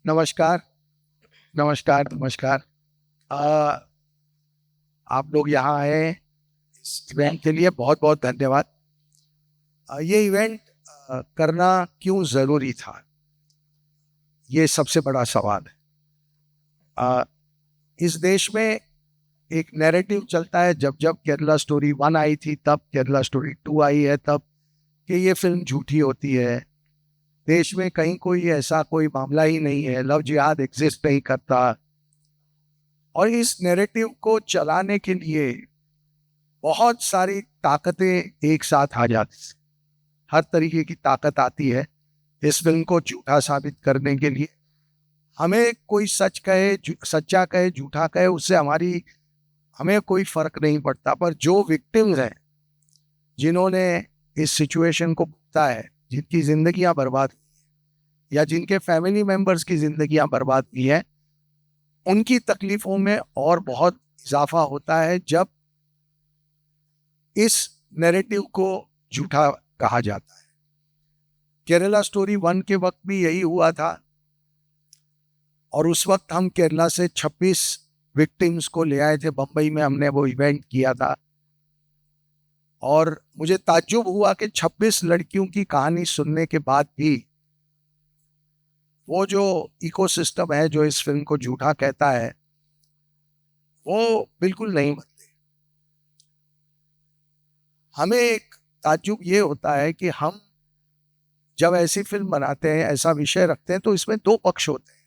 नमस्कार, नमस्कार, नमस्कार। अ, आप लोग यहाँ आए इस इवेंट के लिए बहुत-बहुत धन्यवाद। ये इवेंट करना क्यों ज़रूरी था? ये सबसे बड़ा सवाल है। अ, इस देश में एक नैरेटिव चलता है जब-जब केरला स्टोरी 1 आई थी, तब केरला स्टोरी 2 आई है तब, कि ये फ़िल्म झूठी होती है। देश में कहीं कोई ऐसा कोई मामला ही नहीं है, लव जिहाद एक्ज़िस्ट नहीं करता। और इस नैरेटिव को चलाने के लिए बहुत सारी ताकतें एक साथ आ जाती हैं। हर तरीके की ताकत आती है इस फिल्म को झूठा साबित करने के लिए। हमें कोई सच कहे, सच्चा कहे, झूठा कहे, उससे हमें कोई फर्क नहीं पड़ता। पर जो विक्टिम्स हैं, जिन्होंने इस सिचुएशन को भुगता है, जिनकी जिंदगियां बर्बाद हुई या जिनके फैमिली मेंबर्स की जिंदगियां बर्बाद हुई है, उनकी तकलीफों में और बहुत इजाफा होता है जब इस नैरेटिव को झूठा कहा जाता है। केरला स्टोरी 1 के वक्त भी यही हुआ था और उस वक्त हम केरला से 26 विक्टिम्स को ले आए थे। बंबई में हमने वो इवेंट किया था और मुझे ताज्जुब हुआ कि 26 लड़कियों की कहानी सुनने के बाद भी वो जो इकोसिस्टम है जो इस फिल्म को झूठा कहता है, वो बिल्कुल नहीं बदले। हमें एक ताज्जुब ये होता है कि हम जब ऐसी फिल्म बनाते हैं, ऐसा विषय रखते हैं, तो इसमें दो पक्ष होते हैं।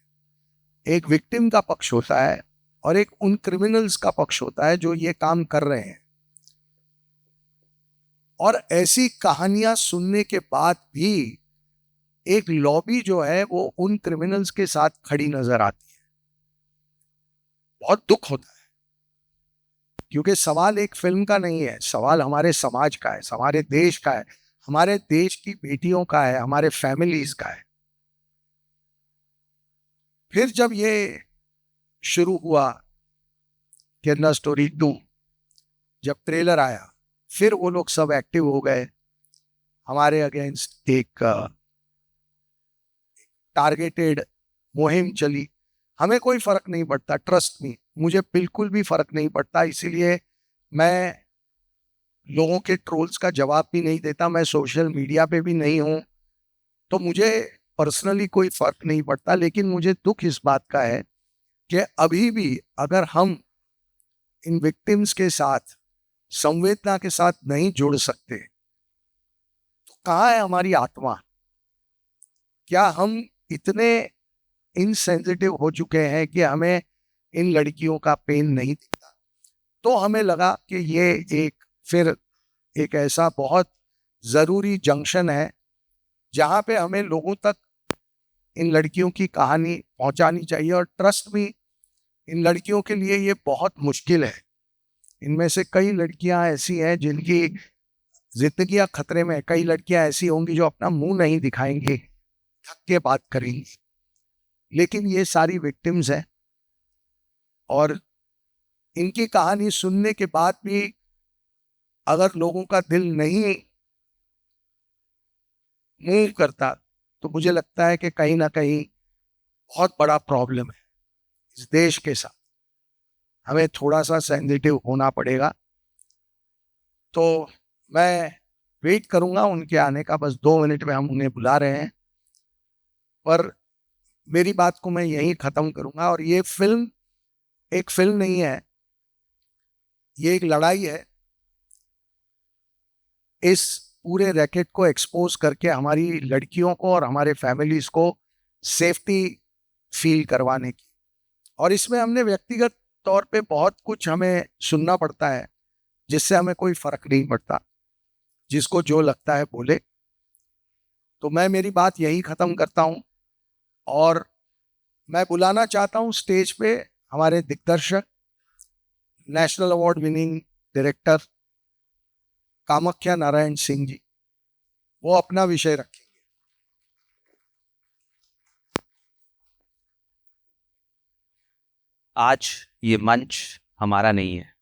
एक विक्टिम का पक्ष होता है और एक उन क्रिमिनल्स का पक्ष होता है जो ये काम कर रहे हैं। और ऐसी कहानियां सुनने के बाद भी एक लॉबी जो है वो उन क्रिमिनल्स के साथ खड़ी नजर आती है। बहुत दुख होता है, क्योंकि सवाल एक फिल्म का नहीं है, सवाल हमारे समाज का है, हमारे देश का है, हमारे देश की बेटियों का है, हमारे फैमिलीज का है। फिर जब ये शुरू हुआ केरला स्टोरी 2, जब ट्रेलर आया, फिर वो लोग सब एक्टिव हो गए। हमारे अगेंस्ट एक टारगेटेड मुहिम चली। हमें कोई फर्क नहीं पड़ता, ट्रस्ट मी, मुझे बिल्कुल भी फर्क नहीं पड़ता। इसीलिए मैं लोगों के ट्रोल्स का जवाब भी नहीं देता। मैं सोशल मीडिया पे भी नहीं हूं, तो मुझे पर्सनली कोई फर्क नहीं पड़ता। लेकिन मुझे दुख इस बात का है कि अभी भी अगर हम इन विक्टिम्स के साथ संवेदना के साथ नहीं जुड़ सकते, तो कहाँ है हमारी आत्मा? क्या हम इतने इनसेंसिटिव हो चुके हैं कि हमें इन लड़कियों का पेन नहीं दिखता? तो हमें लगा कि ये फिर एक ऐसा बहुत जरूरी जंक्शन है जहां पे हमें लोगों तक इन लड़कियों की कहानी पहुंचानी चाहिए। और ट्रस्ट भी, इन लड़कियों के लिए ये बहुत मुश्किल है। इनमें से कई लड़कियां ऐसी हैं जिनकी जिंदगियां खतरे में है। कई लड़कियां ऐसी होंगी जो अपना मुंह नहीं दिखाएंगी, थक के बात करेंगी। लेकिन ये सारी विक्टिम्स हैं और इनकी कहानी सुनने के बाद भी अगर लोगों का दिल नहीं मूव करता, तो मुझे लगता है कि कहीं ना कहीं बहुत बड़ा प्रॉब्लम है इस देश के साथ। हमें थोड़ा सा सेंसिटिव होना पड़ेगा। तो मैं वेट करूंगा उनके आने का, बस 2 मिनट में हम उन्हें बुला रहे हैं। पर मेरी बात को मैं यहीं ख़त्म करूंगा। और ये फिल्म एक फिल्म नहीं है, ये एक लड़ाई है। इस पूरे रैकेट को एक्सपोज करके हमारी लड़कियों को और हमारे फैमिलीज को सेफ्टी फील करवाने की। और इसमें हमने व्यक्तिगत तौर पे बहुत कुछ हमें सुनना पड़ता है, जिससे हमें कोई फर्क नहीं पड़ता। जिसको जो लगता है बोले। तो मैं मेरी बात यही ख़त्म करता हूँ और मैं बुलाना चाहता हूँ स्टेज पे हमारे दिग्दर्शक, national award winning director Kamakhya Narayan Singh ji. वो अपना विषय रखेंगे। आज ये मंच हमारा नहीं है,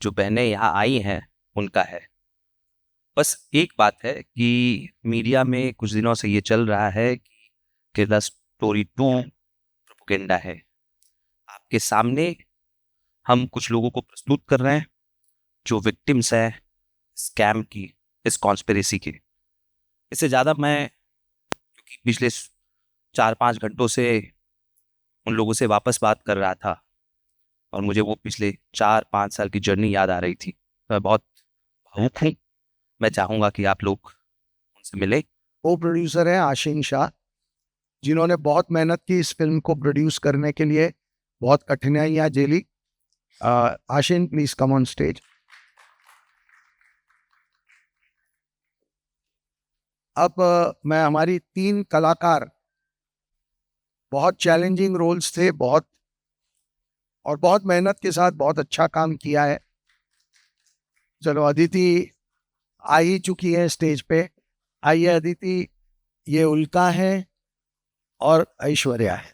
जो बहनें यहाँ आई हैं उनका है। बस एक बात है कि मीडिया में कुछ दिनों से ये चल रहा है कि केरला स्टोरी 2 प्रोपेगेंडा है। आपके सामने हम कुछ लोगों को प्रस्तुत कर रहे हैं जो विक्टिम्स हैं स्कैम की, इस कॉन्स्पिरेसी की। इससे ज़्यादा मैं, क्योंकि पिछले 4-5 घंटों से उन लोगों से वापस बात कर रहा था और मुझे वो पिछले 4-5 साल की जर्नी याद आ रही थी। मैं बहुत भावुक हूँ। मैं चाहूँगा कि आप लोग उनसे मिलें। वो प्रोड्यूसर हैं आशीन शाह, जिन्होंने बहुत मेहनत की इस फिल्म को प्रोड्यूस करने के लिए, बहुत कठिनाइयाँ झेली। आशीन, प्लीज कम ऑन स्टेज। अब मैं हमारी 3 कलाकार, बहुत चैलेंजिंग रोल्स थे, बहुत मेहनत के साथ बहुत अच्छा काम किया है। चलो, अदिति आ ही चुकी है स्टेज पे। आइए अदिति, ये उल्का है और ऐश्वर्या है।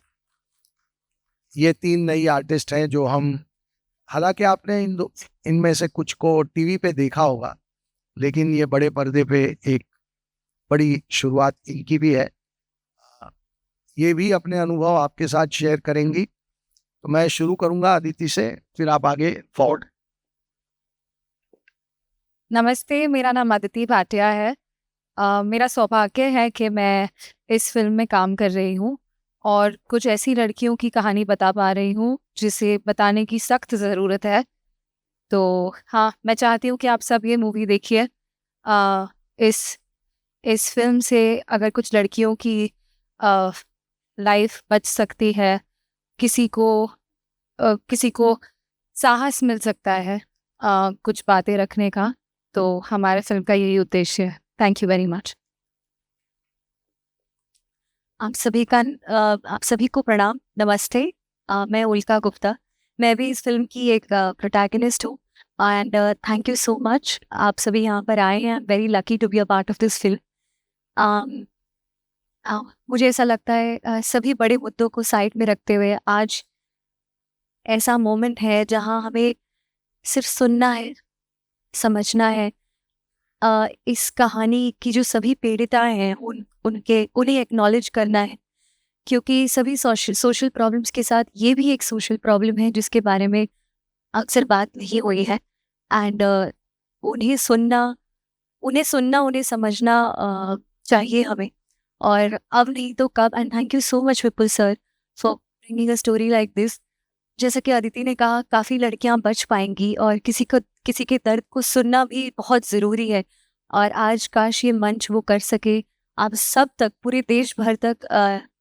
ये 3 नई आर्टिस्ट हैं जो हम, हालांकि आपने इनमें से कुछ को टीवी पे देखा होगा, लेकिन ये बड़े पर्दे पे एक बड़ी शुरुआत इनकी भी है। ये भी अपने अनुभव आपके साथ शेयर करेंगी। तो मैं शुरू करूंगा अदिति से, फिर आप आगे फॉरवर्ड। नमस्ते, मेरा नाम अदिति भाटिया है। मेरा सौभाग्य है कि मैं इस फिल्म में काम कर रही हूँ और कुछ ऐसी लड़कियों की कहानी बता पा रही हूँ जिसे बताने की सख्त ज़रूरत है। तो हाँ, मैं चाहती हूँ कि आप सब ये मूवी देखिए। इस फिल्म से अगर कुछ लड़कियों की लाइफ बच सकती है, किसी को साहस मिल सकता है कुछ बातें रखने का, तो हमारे फिल्म का यही उद्देश्य है। Thank you very much. आप सभी को प्रणाम, नमस्ते। मैं उल्का गुप्ता, मैं भी इस फिल्म की एक प्रोटैगनिस्ट हूँ and thank you so much, आप सभी यहाँ पर आए हैं। Very lucky to be a part of this film. मुझे ऐसा लगता है सभी बड़े मुद्दों को साइड में रखते हुए आज ऐसा मोमेंट है जहाँ हमें सिर्फ सुनना है, समझना है। इस कहानी की जो सभी पीड़िताएं हैं उन्हें एक्नॉलेज करना है, क्योंकि सभी सोशल प्रॉब्लम्स के साथ ये भी एक सोशल प्रॉब्लम है जिसके बारे में अक्सर बात नहीं हुई है। एंड उन्हें समझना चाहिए हमें, और अब नहीं तो कब। And thank you so much Vipul sir for bringing a story like this. जैसा कि अदिति ने कहा, काफ़ी लड़कियां बच पाएंगी और किसी के दर्द को सुनना भी बहुत ज़रूरी है। और आज काश ये मंच वो कर सके, आप सब तक, पूरे देश भर तक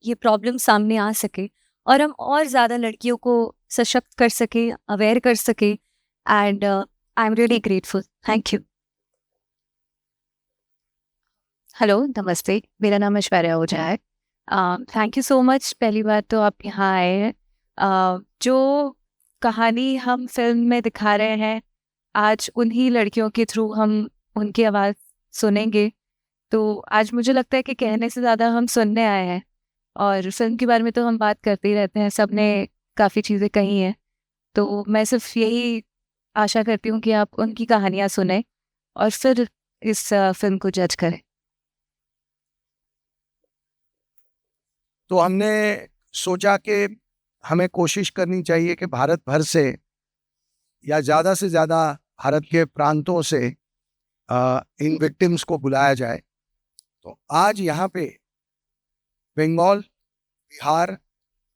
ये प्रॉब्लम सामने आ सके और हम और ज़्यादा लड़कियों को सशक्त कर सके, अवेयर कर सके। And I am really grateful. Thank you. Hello, नमस्ते, मेरा नाम ऐश्वर्या ओझा है। थैंक यू सो मच, पहली बार तो आप यहाँ आए हैं। जो कहानी हम फिल्म में दिखा रहे हैं, आज उन्हीं लड़कियों के थ्रू हम उनकी आवाज़ सुनेंगे। तो आज मुझे लगता है कि कहने से ज़्यादा हम सुनने आए हैं, और फिल्म के बारे में तो हम बात करते ही रहते हैं, सबने काफ़ी चीज़ें कही हैं। तो मैं सिर्फ यही आशा करती हूँ कि आप उनकी कहानियाँ सुने और फिर इस फिल्म को जज करें। तो हमने सोचा कि हमें कोशिश करनी चाहिए कि भारत भर से या ज़्यादा से ज़्यादा भारत के प्रांतों से इन विक्टिम्स को बुलाया जाए। तो आज यहाँ पे बंगाल, बिहार,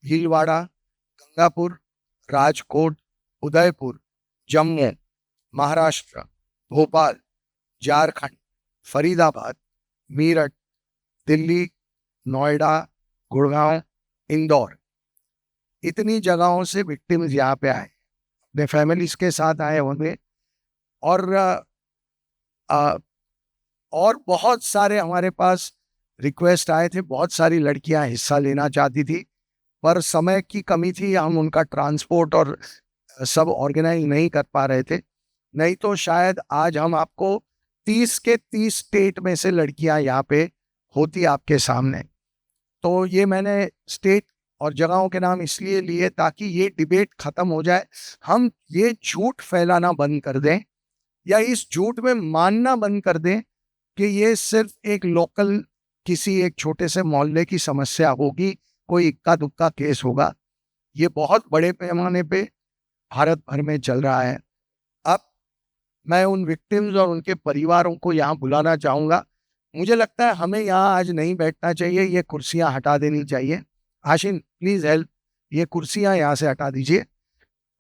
भीलवाड़ा, गंगापुर, राजकोट, उदयपुर, जम्मू, महाराष्ट्र, भोपाल, झारखंड, फरीदाबाद, मीरठ, दिल्ली, नोएडा, गुड़गांव, इंदौर, इतनी जगहों से विक्टिम्स यहाँ पे आए, अपने फैमिलीज के साथ आए होंगे। और बहुत सारे हमारे पास रिक्वेस्ट आए थे, बहुत सारी लड़कियां हिस्सा लेना चाहती थी, पर समय की कमी थी, हम उनका ट्रांसपोर्ट और सब ऑर्गेनाइज नहीं कर पा रहे थे। नहीं तो शायद आज हम आपको 30 के 30 स्टेट में से लड़कियां यहाँ पे होती आपके सामने। तो ये मैंने स्टेट और जगहों के नाम इसलिए लिए ताकि ये डिबेट खत्म हो जाए, हम ये झूठ फैलाना बंद कर दें या इस झूठ में मानना बंद कर दें कि ये सिर्फ एक लोकल किसी एक छोटे से मोहल्ले की समस्या होगी, कोई इक्का दुक्का केस होगा। ये बहुत बड़े पैमाने पे भारत भर में चल रहा है। अब मैं उन विक्टिम्स और उनके परिवारों को यहाँ बुलाना चाहूँगा। मुझे लगता है हमें यहाँ आज नहीं बैठना चाहिए, ये कुर्सियाँ हटा देनी चाहिए। आशिन प्लीज़ हेल्प, ये कुर्सियाँ यहाँ से हटा दीजिए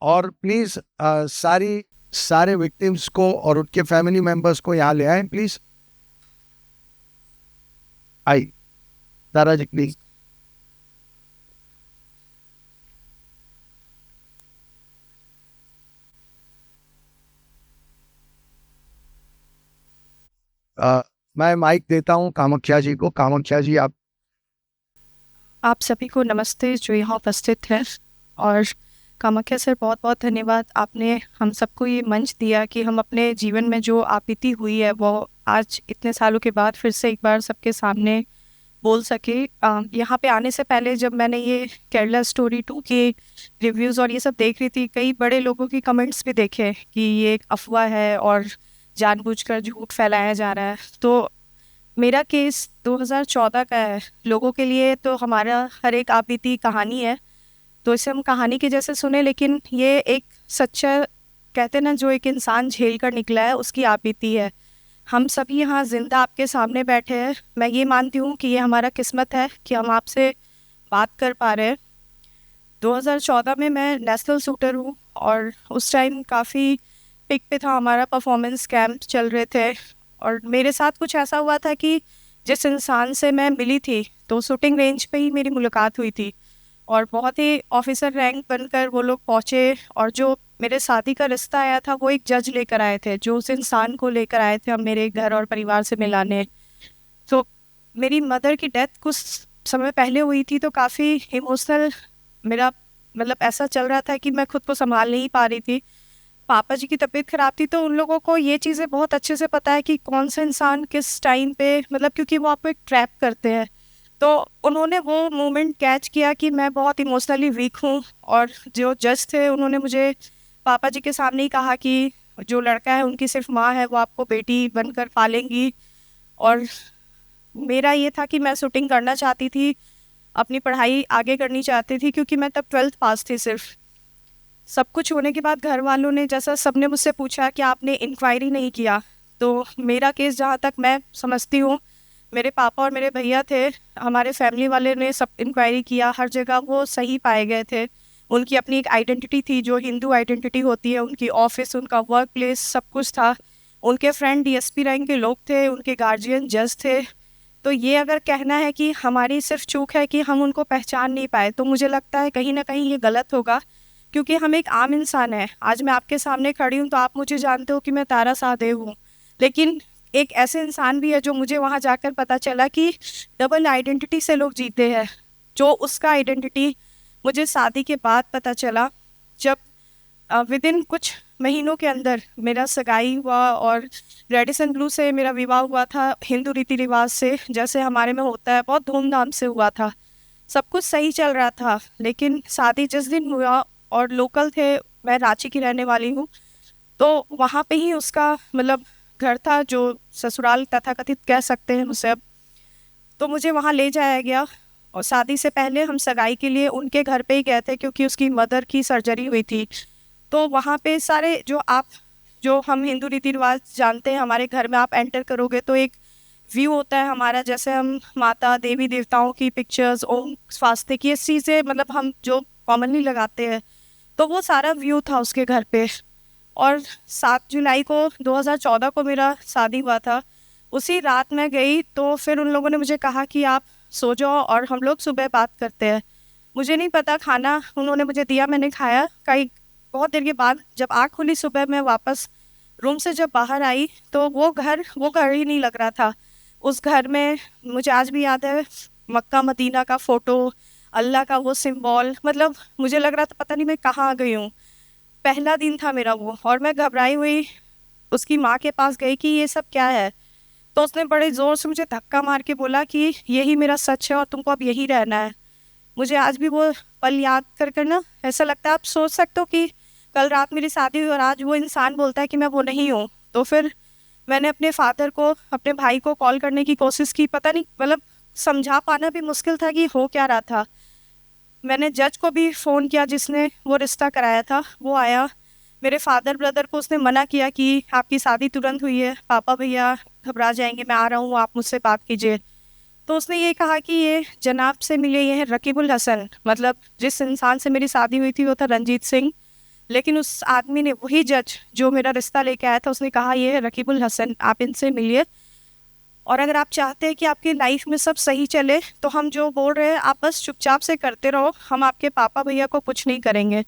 और प्लीज़ सारे विक्टिम्स को और उनके फैमिली मेंबर्स को यहाँ ले आए प्लीज़। आई दारा जी प्लीज़। मैं माइक देता हूँ कामाख्या जी को। कामाख्या जी आप सभी को नमस्ते जो यहाँ उपस्थित हैं। और कामाख्या सर, बहुत बहुत धन्यवाद, आपने हम सबको ये मंच दिया कि हम अपने जीवन में जो आपबीती हुई है वो आज इतने सालों के बाद फिर से एक बार सबके सामने बोल सके। यहाँ पे आने से पहले जब मैंने ये केरला स्टोरी 2 के रिव्यूज़ और ये सब देख रही थी, कई बड़े लोगों की कमेंट्स भी देखे कि ये एक अफवाह है और जानबूझकर झूठ फैलाया जा रहा है। तो मेरा केस 2014 का है। लोगों के लिए तो हमारा हर एक आपबीती कहानी है, तो इसे हम कहानी के जैसे सुने, लेकिन ये एक सच्चा, कहते ना, जो एक इंसान झेल कर निकला है उसकी आपबीती है। हम सभी यहाँ जिंदा आपके सामने बैठे हैं। मैं ये मानती हूँ कि ये हमारा किस्मत है कि हम आपसे बात कर पा रहे हैं। 2014 में मैं नेशनल शूटर हूँ और उस टाइम काफ़ी पिक पे था हमारा परफॉर्मेंस कैंप चल रहे थे, और मेरे साथ कुछ ऐसा हुआ था कि जिस इंसान से मैं मिली थी तो शूटिंग रेंज पे ही मेरी मुलाकात हुई थी, और बहुत ही ऑफिसर रैंक बनकर वो लोग पहुँचे, और जो मेरे शादी का रिश्ता आया था वो एक जज लेकर आए थे, जो उस इंसान को लेकर आए थे हम मेरे घर और परिवार से मिलाने। तो मेरी मदर की डेथ कुछ समय पहले हुई थी, तो काफ़ी इमोशनल मेरा मतलब ऐसा चल रहा था कि मैं खुद को संभाल नहीं पा रही थी। पापा जी की तबीयत ख़राब थी, तो उन लोगों को ये चीज़ें बहुत अच्छे से पता है कि कौन सा इंसान किस टाइम पे, मतलब क्योंकि वो आपको एक ट्रैप करते हैं, तो उन्होंने वो मोमेंट कैच किया कि मैं बहुत इमोशनली वीक हूँ। और जो जज थे उन्होंने मुझे पापा जी के सामने ही कहा कि जो लड़का है उनकी सिर्फ माँ है, वो आपको बेटी बनकर पालेंगी। और मेरा ये था कि मैं शूटिंग करना चाहती थी, अपनी पढ़ाई आगे करनी चाहती थी, क्योंकि मैं तब 12th पास थी सिर्फ। सब कुछ होने के बाद घर वालों ने, जैसा सबने मुझसे पूछा कि आपने इंक्वायरी नहीं किया, तो मेरा केस जहाँ तक मैं समझती हूँ, मेरे पापा और मेरे भैया थे, हमारे फैमिली वाले ने सब इंक्वायरी किया, हर जगह वो सही पाए गए थे। उनकी अपनी एक आइडेंटिटी थी जो हिंदू आइडेंटिटी होती है, उनकी ऑफिस, उनका वर्क प्लेस, सब कुछ था। उनके फ्रेंड डीएसपी रैंक के लोग थे, उनके गार्जियन जज थे। तो ये अगर कहना है कि हमारी सिर्फ चूक है कि हम उनको पहचान नहीं पाए, तो मुझे लगता है कहीं ना कहीं ये गलत होगा, क्योंकि हम एक आम इंसान है। आज मैं आपके सामने खड़ी हूँ तो आप मुझे जानते हो कि मैं तारा शाहदेव हूँ, लेकिन एक ऐसे इंसान भी है जो मुझे वहाँ जाकर पता चला कि डबल आइडेंटिटी से लोग जीते हैं, जो उसका आइडेंटिटी मुझे शादी के बाद पता चला, जब विद इन कुछ महीनों के अंदर मेरा सगाई हुआ और रेडिसन ब्लू से मेरा विवाह हुआ था, हिंदू रीति रिवाज से, जैसे हमारे में होता है, बहुत धूमधाम से हुआ था, सब कुछ सही चल रहा था। लेकिन शादी जिस दिन हुआ, और लोकल थे, मैं रांची की रहने वाली हूँ, तो वहाँ पे ही उसका मतलब घर था, जो ससुराल तथाकथित कह सकते हैं उसे अब। तो मुझे वहाँ ले जाया गया, और शादी से पहले हम सगाई के लिए उनके घर पे ही गए थे, क्योंकि उसकी मदर की सर्जरी हुई थी। तो वहाँ पे सारे जो हम हिंदू रीति रिवाज जानते हैं, हमारे घर में आप एंटर करोगे तो एक व्यू होता है हमारा, जैसे हम माता देवी देवताओं की पिक्चर्स, ओम स्वास्तिक की, ये चीज़ें मतलब हम जो कॉमनली लगाते हैं, तो वो सारा व्यू था उसके घर पे। और 7 जुलाई को 2014 को मेरा शादी हुआ था। उसी रात मैं गई, तो फिर उन लोगों ने मुझे कहा कि आप सो जाओ और हम लोग सुबह बात करते हैं। मुझे नहीं पता, खाना उन्होंने मुझे दिया, मैंने खाया। कई बहुत देर के बाद जब आँख खुली सुबह, मैं वापस रूम से जब बाहर आई, तो वो घर ही नहीं लग रहा था। उस घर में मुझे आज भी याद है, मक्का मदीना का फ़ोटो, अल्लाह का वो सिंबल, मतलब मुझे लग रहा था पता नहीं मैं कहाँ आ गई हूँ। पहला दिन था मेरा वो, और मैं घबराई हुई उसकी माँ के पास गई कि ये सब क्या है। तो उसने बड़े ज़ोर से मुझे धक्का मार के बोला कि यही मेरा सच है और तुमको अब यही रहना है। मुझे आज भी वो पल याद कर ना ऐसा लगता है, आप सोच सकते हो कि कल रात मेरी शादी हुई और आज वो इंसान बोलता है कि मैं वो नहीं हूँ। तो फिर मैंने अपने फादर को, अपने भाई को कॉल करने की कोशिश की, पता नहीं, मतलब समझा पाना भी मुश्किल था कि हो क्या रहा था। मैंने जज को भी फ़ोन किया जिसने वो रिश्ता कराया था, वो आया। मेरे फादर ब्रदर को उसने मना किया कि आपकी शादी तुरंत हुई है, पापा भैया घबरा जाएंगे, मैं आ रहा हूँ, आप मुझसे बात कीजिए। तो उसने ये कहा कि ये जनाब से मिले, ये है रकीबुल हसन। मतलब जिस इंसान से मेरी शादी हुई थी वो था रंजीत सिंह, लेकिन उस आदमी ने, वही जज जो मेरा रिश्ता लेके आया था, उसने कहा ये है रकीबुल हसन, आप इनसे मिलिए। और अगर आप चाहते हैं कि आपकी लाइफ में सब सही चले तो हम जो बोल रहे हैं आप बस चुपचाप से करते रहो, हम आपके पापा भैया को कुछ नहीं करेंगे।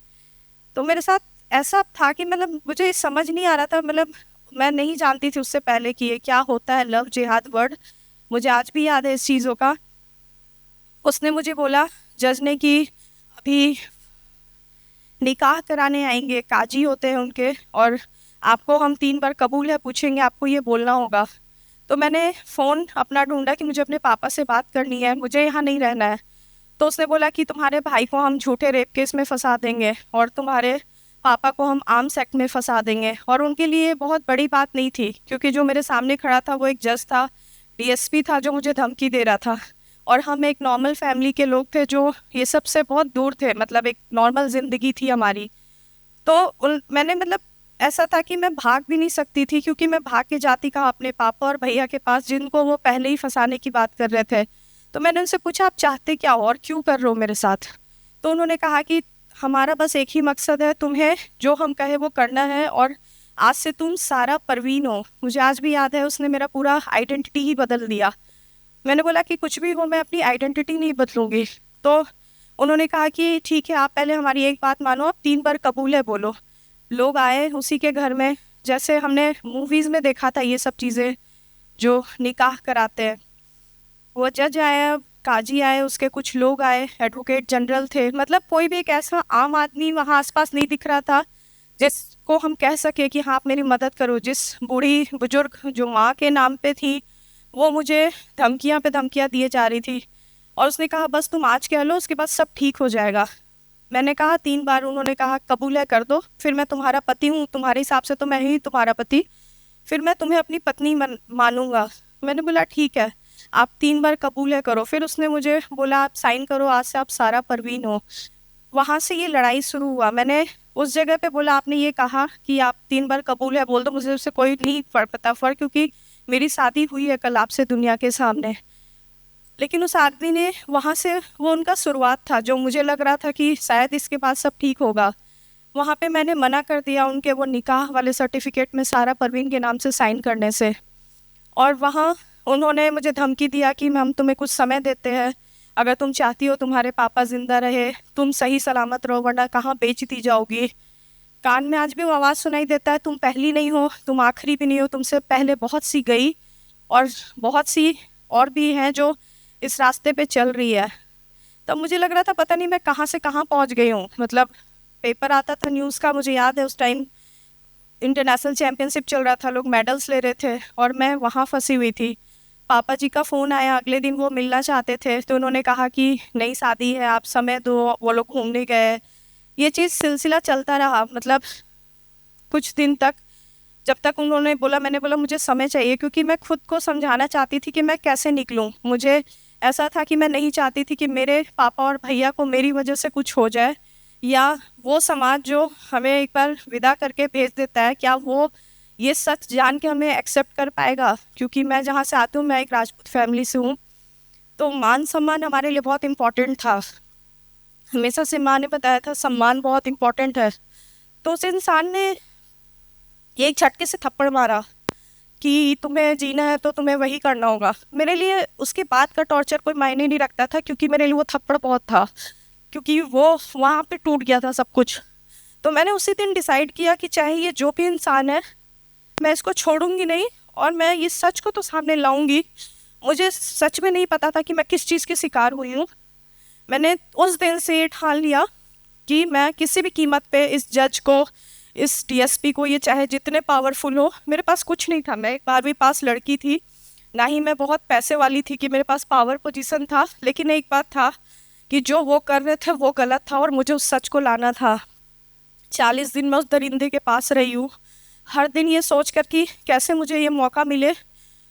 तो मेरे साथ ऐसा था कि मतलब मुझे समझ नहीं आ रहा था, मतलब मैं नहीं जानती थी उससे पहले कि ये क्या होता है लव जिहाद वर्ड। मुझे आज भी याद है इस चीज़ों का। उसने मुझे बोला, जज ने, कि अभी निकाह कराने आएंगे, काजी होते हैं उनके, और आपको हम 3 बार कबूल है पूछेंगे, आपको ये बोलना होगा। तो मैंने फ़ोन अपना ढूंढा कि मुझे अपने पापा से बात करनी है, मुझे यहाँ नहीं रहना है। तो उसने बोला कि तुम्हारे भाई को हम झूठे रेप केस में फंसा देंगे और तुम्हारे पापा को हम आर्म्स एक्ट में फंसा देंगे। और उनके लिए बहुत बड़ी बात नहीं थी, क्योंकि जो मेरे सामने खड़ा था वो एक जज था, डीएसपी था, जो मुझे धमकी दे रहा था। और हम एक नॉर्मल फैमिली के लोग थे जो ये सब से बहुत दूर थे, मतलब एक नॉर्मल ज़िंदगी थी हमारी। तो मैंने, मतलब ऐसा था कि मैं भाग भी नहीं सकती थी, क्योंकि मैं भाग के जाती कहाँ अपने पापा और भैया के पास, जिनको वो पहले ही फंसाने की बात कर रहे थे। तो मैंने उनसे पूछा, आप चाहते क्या हो और क्यों कर रहे हो मेरे साथ? तो उन्होंने कहा कि हमारा बस एक ही मकसद है, तुम्हें जो हम कहे वो करना है, और आज से तुम सारा परवीन हो। मुझे आज भी याद है, उसने मेरा पूरा आइडेंटिटी ही बदल दिया। मैंने बोला कि कुछ भी हो, मैं अपनी आइडेंटिटी नहीं बदलूंगी। तो उन्होंने कहा कि ठीक है, आप पहले हमारी एक बात मानो, आप 3 बार कबूल है बोलो। लोग आए उसी के घर में, जैसे हमने मूवीज़ में देखा था ये सब चीज़ें जो निकाह कराते हैं। वो जज आया, काजी आए, उसके कुछ लोग आए, एडवोकेट जनरल थे, मतलब कोई भी एक ऐसा आम आदमी वहाँ आसपास नहीं दिख रहा था जिसको हम कह सके कि हाँ आप मेरी मदद करो। जिस बूढ़ी बुजुर्ग जो माँ के नाम पे थी, वो मुझे धमकियाँ पे धमकियाँ दिए जा रही थी, और उसने कहा बस तुम आज कह लो, उसके बाद सब ठीक हो जाएगा। मैंने कहा 3 बार, उन्होंने कहा कबूल है कर दो, फिर मैं तुम्हारा पति हूँ, तुम्हारे हिसाब से तो मैं ही तुम्हारा पति, फिर मैं तुम्हें अपनी पत्नी मानूंगा। मैंने बोला ठीक है, आप 3 बार कबूल है करो। फिर उसने मुझे बोला आप साइन करो, आज से आप सारा परवीन हो। वहाँ से ये लड़ाई शुरू हुआ। मैंने उस जगह पे बोला, आपने ये कहा कि आप 3 बार कबूल है बोल दो, मुझे उससे कोई नहीं पता फ़र्क, क्योंकि मेरी शादी हुई है कल आपसे दुनिया के सामने। लेकिन उस आदमी ने वहाँ से, वो उनका शुरुआत था, जो मुझे लग रहा था कि शायद इसके बाद सब ठीक होगा, वहाँ पे मैंने मना कर दिया उनके वो निकाह वाले सर्टिफिकेट में सारा परवीन के नाम से साइन करने से। और वहाँ उन्होंने मुझे धमकी दिया कि हम तुम्हें कुछ समय देते हैं, अगर तुम चाहती हो तुम्हारे पापा ज़िंदा रहे, तुम सही सलामत रहो, वरना कहाँ बेच दी जाओगी। कान में आज भी वो आवाज़ सुनाई देता है, तुम पहली नहीं हो, तुम आखिरी भी नहीं हो, तुमसे पहले बहुत सी गई और बहुत सी और भी हैं जो इस रास्ते पे चल रही है। तब मुझे लग रहा था पता नहीं मैं कहाँ से कहाँ पहुँच गई हूँ। मतलब पेपर आता था न्यूज़ का, मुझे याद है उस टाइम इंटरनेशनल चैम्पियनशिप चल रहा था, लोग मेडल्स ले रहे थे और मैं वहाँ फंसी हुई थी। पापा जी का फ़ोन आया, अगले दिन वो मिलना चाहते थे, तो उन्होंने कहा कि नई शादी है, आप समय दो, वो लोग घूमने गए। ये चीज़ सिलसिला चलता रहा, मतलब कुछ दिन तक, जब तक उन्होंने बोला, मैंने बोला मुझे समय चाहिए, क्योंकि मैं खुद को समझाना चाहती थी कि मैं कैसे निकलूं। मुझे ऐसा था कि मैं नहीं चाहती थी कि मेरे पापा और भैया को मेरी वजह से कुछ हो जाए, या वो समाज जो हमें एक बार विदा करके भेज देता है, क्या वो ये सच जान के हमें एक्सेप्ट कर पाएगा। क्योंकि मैं जहाँ से आती हूँ, मैं एक राजपूत फैमिली से हूँ, तो मान सम्मान हमारे लिए बहुत इम्पोर्टेंट था। हमेशा से माँ ने बताया था सम्मान बहुत इम्पोर्टेंट है। तो उस इंसान ने एक झटके से थप्पड़ मारा कि तुम्हें जीना है तो तुम्हें वही करना होगा। मेरे लिए उसके बाद का टॉर्चर कोई मायने नहीं रखता था, क्योंकि मेरे लिए वो थप्पड़ बहुत था, क्योंकि वो वहाँ पे टूट गया था सब कुछ। तो मैंने उसी दिन डिसाइड किया कि चाहे ये जो भी इंसान है, मैं इसको छोड़ूंगी नहीं, और मैं ये सच को तो सामने लाऊंगी। मुझे सच में नहीं पता था कि मैं किस चीज़ की शिकार हुई हूँ। मैंने उस दिन से ये ठान लिया कि मैं किसी भी कीमत पे इस जज को, इस डीएसपी को, ये चाहे जितने पावरफुल हो, मेरे पास कुछ नहीं था, मैं एक 12वीं पास लड़की थी, ना ही मैं बहुत पैसे वाली थी कि मेरे पास पावर पोजीशन था, लेकिन एक बात था कि जो वो कर रहे थे वो गलत था और मुझे उस सच को लाना था। 40 दिन मैं उस दरिंदे के पास रही हूँ, हर दिन ये सोच कर कि कैसे मुझे ये मौका मिले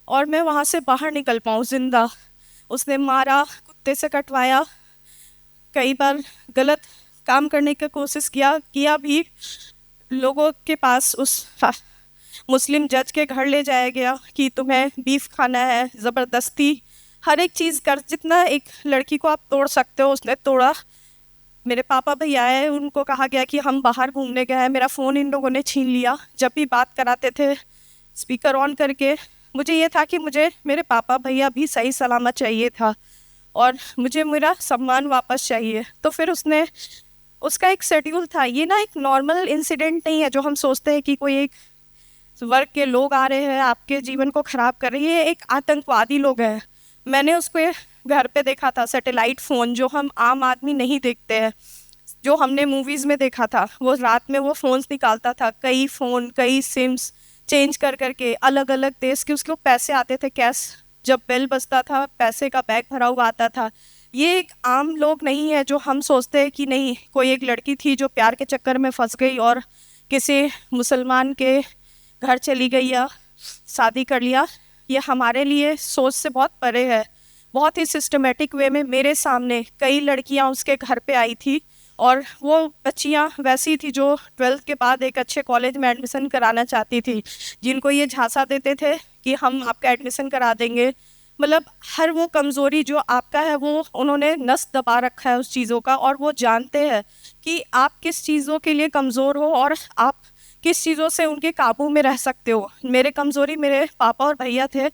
और मैं वहाँ से बाहर निकल पाऊँ जिंदा। उसने मारा, कुत्ते से कटवाया, कई बार गलत काम करने की कोशिश किया भी। लोगों के पास उस मुस्लिम जज के घर ले जाया गया कि तुम्हें बीफ खाना है, ज़बरदस्ती हर एक चीज़ कर, जितना एक लड़की को आप तोड़ सकते हो उसने तोड़ा। मेरे पापा भैया आए, उनको कहा गया कि हम बाहर घूमने गए हैं, मेरा फ़ोन इन लोगों ने छीन लिया। जब भी बात कराते थे स्पीकर ऑन करके, मुझे ये था कि मुझे मेरे पापा भैया भी सही सलामत चाहिए था और मुझे मेरा सम्मान वापस चाहिए। तो फिर उसका एक शेड्यूल था। ये ना एक नॉर्मल इंसिडेंट नहीं है जो हम सोचते हैं कि कोई एक वर्ग के लोग आ रहे हैं आपके जीवन को ख़राब कर रहे हैं। ये एक आतंकवादी लोग हैं। मैंने उसको घर पे देखा था, सैटेलाइट फ़ोन जो हम आम आदमी नहीं देखते हैं, जो हमने मूवीज़ में देखा था। वो रात में वो फ़ोन्स निकालता था, कई फ़ोन कई सिम्स चेंज कर करके अलग अलग देश के उसके पैसे आते थे कैश। जब बेल बजता था पैसे का बैग भरा हुआ आता था। ये एक आम लोग नहीं है जो हम सोचते हैं कि नहीं, कोई एक लड़की थी जो प्यार के चक्कर में फंस गई और किसी मुसलमान के घर चली गई या शादी कर लिया। ये हमारे लिए सोच से बहुत परे है। बहुत ही सिस्टमेटिक वे में मेरे सामने कई लड़कियां उसके घर पे आई थी और वो बच्चियां वैसी थी जो 12th के बाद एक अच्छे कॉलेज में एडमिशन कराना चाहती थी, जिनको ये झांसा देते थे कि हम आपका एडमिशन करा देंगे। मतलब हर वो कमज़ोरी जो आपका है वो उन्होंने नस दबा रखा है उस चीज़ों का, और वो जानते हैं कि आप किस चीज़ों के लिए कमज़ोर हो और आप किस चीज़ों से उनके काबू में रह सकते हो। मेरे कमज़ोरी मेरे पापा और भैया थे।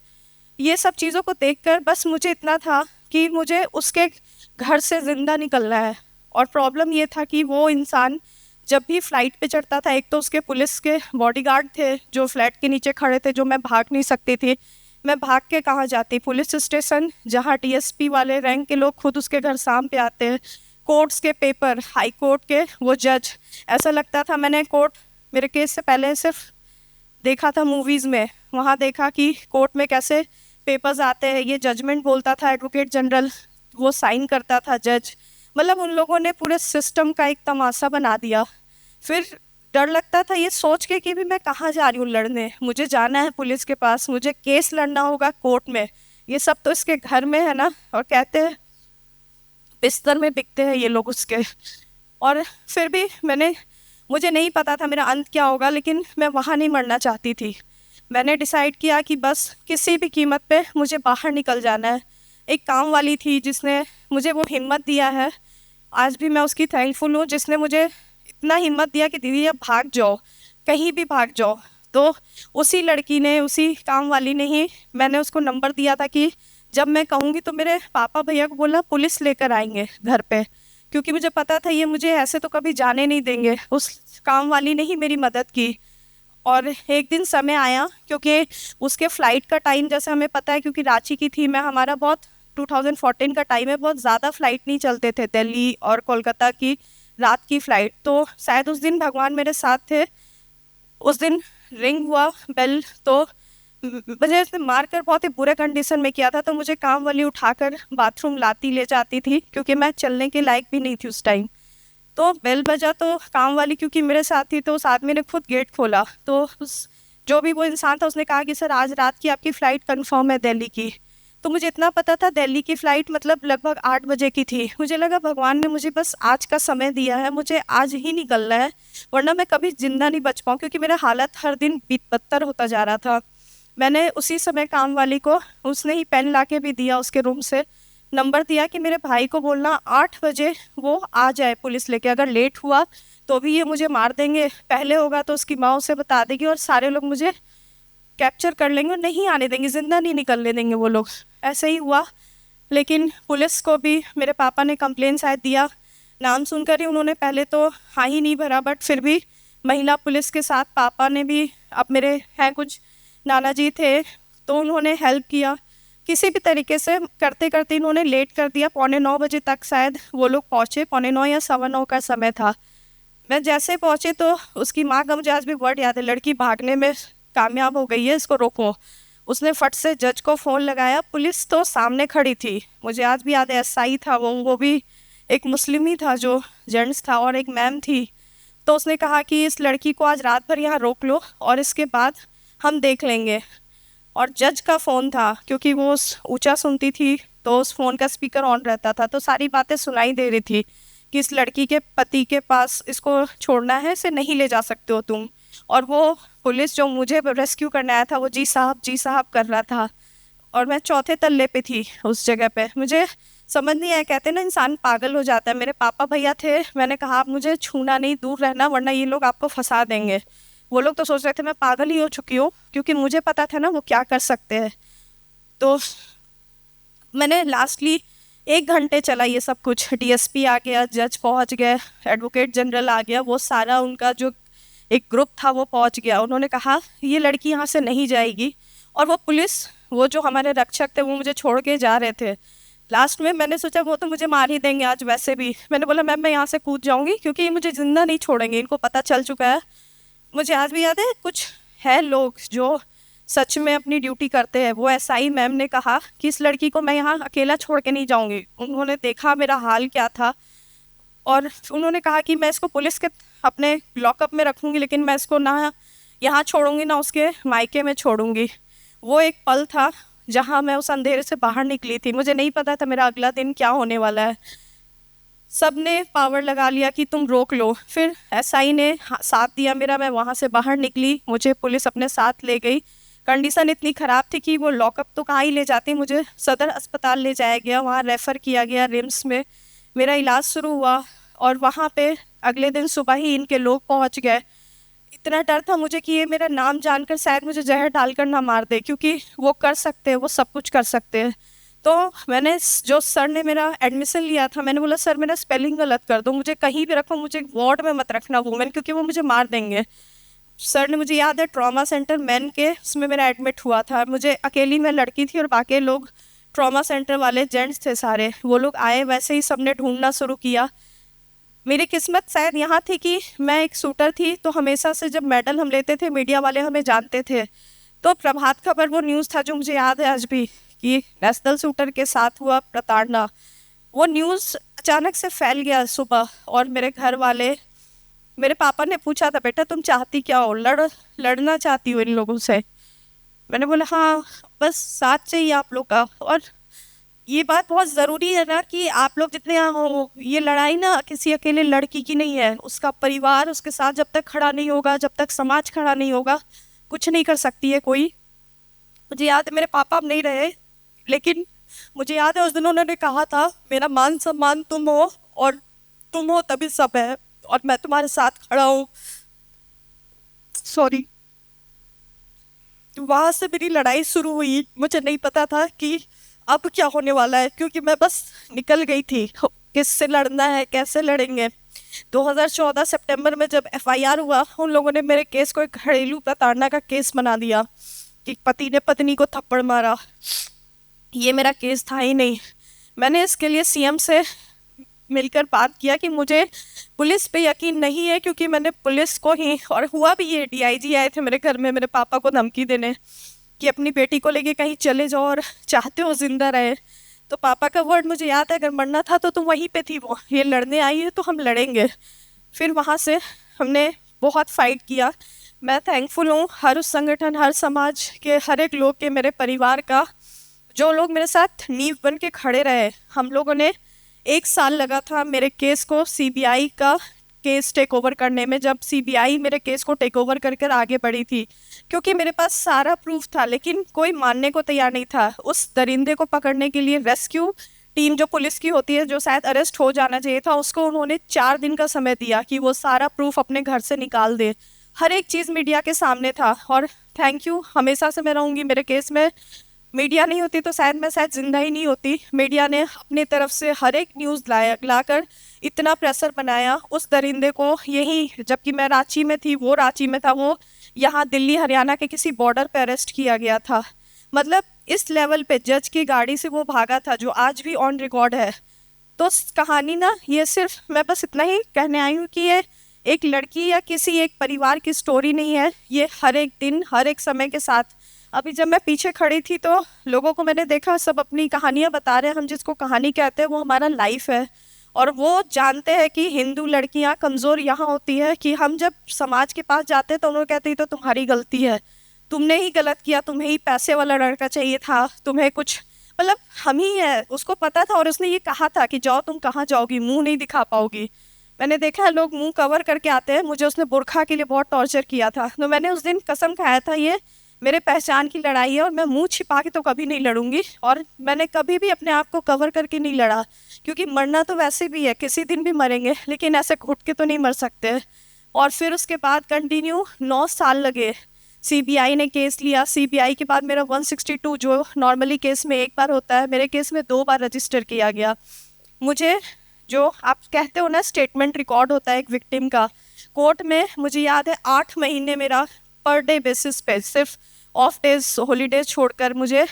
ये सब चीज़ों को देखकर बस मुझे इतना था कि मुझे उसके घर से ज़िंदा निकलना है। और प्रॉब्लम ये था कि वो इंसान जब भी फ़्लाइट पे चढ़ता था, एक तो उसके पुलिस के बॉडीगार्ड थे जो फ्लैट के नीचे खड़े थे, जो मैं भाग नहीं सकती थी। मैं भाग के कहाँ जाती? पुलिस स्टेशन, जहाँ DSP वाले रैंक के लोग खुद उसके घर शाम पे आते हैं। कोर्ट्स के पेपर, हाई कोर्ट के वो जज, ऐसा लगता था मैंने कोर्ट मेरे केस से पहले सिर्फ देखा था मूवीज़ में। वहाँ देखा कि कोर्ट में कैसे पेपर्स आते हैं, ये जजमेंट बोलता था एडवोकेट जनरल, वो साइन करता था जज। मतलब उन लोगों ने पूरे सिस्टम का एक तमाशा बना दिया। फिर डर लगता था ये सोच के कि भी मैं कहाँ जा रही हूँ लड़ने, मुझे जाना है पुलिस के पास, मुझे केस लड़ना होगा कोर्ट में। ये सब तो इसके घर में है ना, और कहते हैं बिस्तर में बिकते हैं ये लोग उसके। और फिर भी मुझे नहीं पता था मेरा अंत क्या होगा, लेकिन मैं वहाँ नहीं मरना चाहती थी। मैंने डिसाइड किया कि बस किसी भी कीमत पे मुझे बाहर निकल जाना है। एक काम वाली थी जिसने मुझे वो हिम्मत दिया है, आज भी मैं उसकी थैंकफुल हूँ, जिसने मुझे इतना हिम्मत दिया कि दीदी अब भाग जाओ, कहीं भी भाग जाओ। तो उसी लड़की ने, उसी काम वाली ने ही मैंने उसको नंबर दिया था कि जब मैं कहूँगी तो मेरे पापा भैया को बोलना पुलिस लेकर आएंगे घर पे, क्योंकि मुझे पता था ये मुझे ऐसे तो कभी जाने नहीं देंगे। उस काम वाली ने ही मेरी मदद की। और एक दिन समय आया, क्योंकि उसके फ़्लाइट का टाइम जैसे हमें पता है, क्योंकि रांची की थी मैं, हमारा बहुत 2014 का टाइम है, बहुत ज़्यादा फ़्लाइट नहीं चलते थे दिल्ली और कोलकाता की रात की फ़्लाइट। तो शायद उस दिन भगवान मेरे साथ थे। उस दिन रिंग हुआ बेल, तो मुझे उसने मार कर बहुत ही बुरे कंडीशन में किया था। तो मुझे काम वाली उठाकर बाथरूम लाती ले जाती थी, क्योंकि मैं चलने के लायक भी नहीं थी उस टाइम। तो बेल बजा तो काम वाली क्योंकि मेरे साथ थी, तो उस आदमी ने खुद गेट खोला। तो उस जो भी वो इंसान था उसने कहा कि सर आज रात की आपकी फ़्लाइट कंफर्म है दिल्ली की। तो मुझे इतना पता था दिल्ली की फ़्लाइट मतलब लगभग 8 बजे की थी। मुझे लगा भगवान ने मुझे बस आज का समय दिया है, मुझे आज ही निकलना है, वरना मैं कभी ज़िंदा नहीं बच पाऊँ, क्योंकि मेरा हालत हर दिन बदतर होता जा रहा था। मैंने उसी समय काम वाली को, उसने ही पेन ला के भी दिया, उसके रूम से नंबर दिया कि मेरे भाई को बोलना 8 बजे वो आ जाए पुलिस लेके। अगर लेट हुआ तो भी ये मुझे मार देंगे, पहले होगा तो उसकी माँ उसे बता देगी और सारे लोग मुझे कैप्चर कर लेंगे और नहीं आने देंगे, ज़िंदा नहीं निकलने देंगे वो लोग। ऐसे ही हुआ। लेकिन पुलिस को भी मेरे पापा ने कंप्लेन शायद दिया, नाम सुनकर ही उन्होंने पहले तो हाँ ही नहीं भरा, बट फिर भी महिला पुलिस के साथ पापा ने भी, अब मेरे हैं कुछ नाना जी थे तो उन्होंने हेल्प किया। किसी भी तरीके से करते करते इन्होंने लेट कर दिया। 8:45 बजे तक शायद वो लोग पहुँचे, 8:45 या 9:15 का समय था। मैं जैसे पहुँचे तो उसकी माँ का मुझे आज भी वर्ड याद है, लड़की भागने में कामयाब हो गई है, इसको रोको। उसने फट से जज को फ़ोन लगाया, पुलिस तो सामने खड़ी थी। मुझे आज भी याद है, SI था वो भी एक मुस्लिम ही था जो जेंट्स था, और एक मैम थी। तो उसने कहा कि इस लड़की को आज रात भर यहाँ रोक लो और इसके बाद हम देख लेंगे। और जज का फ़ोन था, क्योंकि वो ऊंचा सुनती थी तो उस फ़ोन का स्पीकर ऑन रहता था, तो सारी बातें सुनाई दे रही थी कि इस लड़की के पति के पास इसको छोड़ना है, इसे नहीं ले जा सकते हो तुम। और वो पुलिस जो मुझे रेस्क्यू करने आया था वो जी साहब कर रहा था, और मैं चौथे तल्ले पे थी उस जगह पे। मुझे समझ नहीं आया, कहते ना इंसान पागल हो जाता है। मेरे पापा भैया थे, मैंने कहा आप मुझे छूना नहीं, दूर रहना, वरना ये लोग आपको फंसा देंगे। वो लोग तो सोच रहे थे मैं पागल ही हो चुकी हूँ, क्योंकि मुझे पता था ना वो क्या कर सकते हैं। तो मैंने लास्टली 1 घंटे चला ये सब कुछ। डीएसपी आ गया, जज पहुँच गए, एडवोकेट जनरल आ गया, वो सारा उनका जो एक ग्रुप था वो पहुँच गया। उन्होंने कहा ये लड़की यहाँ से नहीं जाएगी। और वो पुलिस, वो जो हमारे रक्षक थे, वो मुझे छोड़ के जा रहे थे। लास्ट में मैंने सोचा वो तो मुझे मार ही देंगे आज वैसे भी। मैंने बोला मैम मैं यहाँ से कूद जाऊँगी, क्योंकि ये मुझे ज़िंदा नहीं छोड़ेंगे, इनको पता चल चुका है। मुझे आज भी याद है, कुछ है लोग जो सच में अपनी ड्यूटी करते हैं। वो एसआई मैम ने कहा कि इस लड़की को मैं यहाँ अकेला छोड़ के नहीं जाऊँगी। उन्होंने देखा मेरा हाल क्या था, और उन्होंने कहा कि मैं इसको पुलिस के अपने लॉकअप में रखूँगी, लेकिन मैं इसको ना यहाँ छोड़ूंगी ना उसके मायके में छोड़ूंगी। वो एक पल था जहाँ मैं उस अंधेरे से बाहर निकली थी। मुझे नहीं पता था मेरा अगला दिन क्या होने वाला है। सब ने पावर लगा लिया कि तुम रोक लो। फिर एसआई ने साथ दिया मेरा, मैं वहाँ से बाहर निकली, मुझे पुलिस अपने साथ ले गई। कंडीशन इतनी ख़राब थी कि वो लॉकअप तो कहाँ ही ले जाती, मुझे सदर अस्पताल ले जाया गया, वहाँ रेफ़र किया गया, रिम्स में मेरा इलाज शुरू हुआ। और वहाँ पे अगले दिन सुबह ही इनके लोग पहुँच गए। इतना डर था मुझे कि ये मेरा नाम जानकर शायद मुझे जहर डालकर ना मार दे, क्योंकि वो कर सकते हैं, वो सब कुछ कर सकते हैं। तो मैंने, जो सर ने मेरा एडमिशन लिया था, मैंने बोला सर मेरा स्पेलिंग गलत कर दो, मुझे कहीं भी रखो, मुझे वार्ड में मत रखना वुमेन, क्योंकि वो मुझे मार देंगे। सर ने, मुझे याद है, ट्रॉमा सेंटर मैन के उसमें मेरा एडमिट हुआ था। मुझे अकेली मैं लड़की थी और बाकी लोग ट्रॉमा सेंटर वाले जेंट्स थे सारे। वो लोग आए, वैसे ही सबने ढूंढना शुरू किया। मेरी किस्मत शायद यहाँ थी कि मैं एक शूटर थी, तो हमेशा से जब मेडल हम लेते थे मीडिया वाले हमें जानते थे। तो प्रभात खबर वो न्यूज़ था जो मुझे याद है आज भी, कि नेशनल शूटर के साथ हुआ प्रताड़ना। वो न्यूज़ अचानक से फैल गया सुबह, और मेरे घर वाले, मेरे पापा ने पूछा था बेटा तुम चाहती क्या हो, लड़ना चाहती हो इन लोगों से? मैंने बोला हाँ, बस साथ चाहिए आप लोग का। और ये बात बहुत ज़रूरी है ना कि आप लोग जितने यहाँ हो, ये लड़ाई ना किसी अकेले लड़की की नहीं है, उसका परिवार उसके साथ जब तक खड़ा नहीं होगा, जब तक समाज खड़ा नहीं होगा, कुछ नहीं कर सकती है कोई। मुझे याद है मेरे पापा अब नहीं रहे, लेकिन मुझे याद है उस दिन उन्होंने कहा था मेरा मान सम्मान तुम हो, और तुम हो तभी सब है, और मैं तुम्हारे साथ खड़ा हूँ। सॉरी। वहाँ से मेरी लड़ाई शुरू हुई। मुझे नहीं पता था कि अब क्या होने वाला है, क्योंकि मैं बस निकल गई थी, किससे लड़ना है, कैसे लड़ेंगे। 2014 सितंबर में जब एफआईआर हुआ, उन लोगों ने मेरे केस को एक घरेलू प्रताड़ना का केस बना दिया कि पति ने पत्नी को थप्पड़ मारा। ये मेरा केस था ही नहीं। मैंने इसके लिए सीएम से मिलकर बात किया कि मुझे पुलिस पे यकीन नहीं है, क्योंकि मैंने पुलिस को ही, और हुआ भी ये, डीआईजी आए थे मेरे घर में मेरे पापा को धमकी देने कि अपनी बेटी को लेके कहीं चले जाओ और चाहते हो जिंदा रहे। तो पापा का वर्ड मुझे याद है, अगर मरना था तो तुम वहीं पे थी, वो ये लड़ने आई है तो हम लड़ेंगे। फिर वहाँ से हमने बहुत फाइट किया। मैं थैंकफुल हूँ हर उस संगठन, हर समाज के हर एक लोग के, मेरे परिवार का, जो लोग मेरे साथ नींव बन के खड़े रहे। हम लोगों ने 1 साल लगा था मेरे केस को सीबीआई का केस टेक ओवर करने में, जब सीबीआई मेरे केस को टेक ओवर कर आगे बढ़ी थी, क्योंकि मेरे पास सारा प्रूफ था, लेकिन कोई मानने को तैयार नहीं था। उस दरिंदे को पकड़ने के लिए रेस्क्यू टीम जो पुलिस की होती है, जो शायद अरेस्ट हो जाना चाहिए था, उसको उन्होंने 4 दिन का समय दिया कि वो सारा प्रूफ अपने घर से निकाल दे। हर एक चीज़ मीडिया के सामने था, और थैंक यू, हमेशा से मैं रहूँगी मेरे केस में। मीडिया नहीं होती तो शायद मैं जिंदा ही नहीं होती। मीडिया ने अपनी तरफ से हर एक न्यूज़ लाकर इतना प्रेशर बनाया उस दरिंदे को। यही, जबकि मैं रांची में थी, वो रांची में था, वो यहाँ दिल्ली हरियाणा के किसी बॉर्डर पे अरेस्ट किया गया था। मतलब इस लेवल पे जज की गाड़ी से वो भागा था, जो आज भी ऑन रिकॉर्ड है। तो कहानी ना, ये सिर्फ मैं बस इतना ही कहने आई हूँ कि ये एक लड़की या किसी एक परिवार की स्टोरी नहीं है। ये हर एक दिन, हर एक समय के साथ, अभी जब मैं पीछे खड़ी थी तो लोगों को मैंने देखा, सब अपनी कहानियाँ बता रहे हैं। हम जिसको कहानी कहते हैं वो हमारा लाइफ है, और वो जानते हैं कि हिंदू लड़कियाँ कमज़ोर यहाँ होती है कि हम जब समाज के पास जाते हैं तो उन्होंने कहते हैं तो तुम्हारी गलती है, तुमने ही गलत किया, तुम्हें ही पैसे वाला लड़का चाहिए था, तुम्हें कुछ मतलब हम ही है, उसको पता था और उसने ये कहा था कि जाओ तुम कहाँ जाओगी, मुंह नहीं दिखा पाओगी। मैंने देखा है लोग मुंह कवर करके आते हैं, मुझे उसने बुरखा के लिए बहुत टॉर्चर किया था। तो मैंने उस दिन कसम खाया था ये मेरे पहचान की लड़ाई है और मैं मुंह छिपा के तो कभी नहीं लड़ूंगी, और मैंने कभी भी अपने आप को कवर करके नहीं लड़ा, क्योंकि मरना तो वैसे भी है, किसी दिन भी मरेंगे, लेकिन ऐसे घुट के तो नहीं मर सकते। और फिर उसके बाद कंटिन्यू 9 साल लगे, सीबीआई ने केस लिया, सीबीआई के बाद मेरा 162 जो नॉर्मली केस में एक बार होता है, मेरे केस में 2 बार रजिस्टर किया गया। मुझे जो आप कहते हो ना स्टेटमेंट रिकॉर्ड होता है एक विक्टिम का, कोर्ट में मुझे याद है 8 महीने मेरा पर डे बेसिस पे, सिर्फ ऑफ डेज हॉलीडेज छोड़कर, मुझे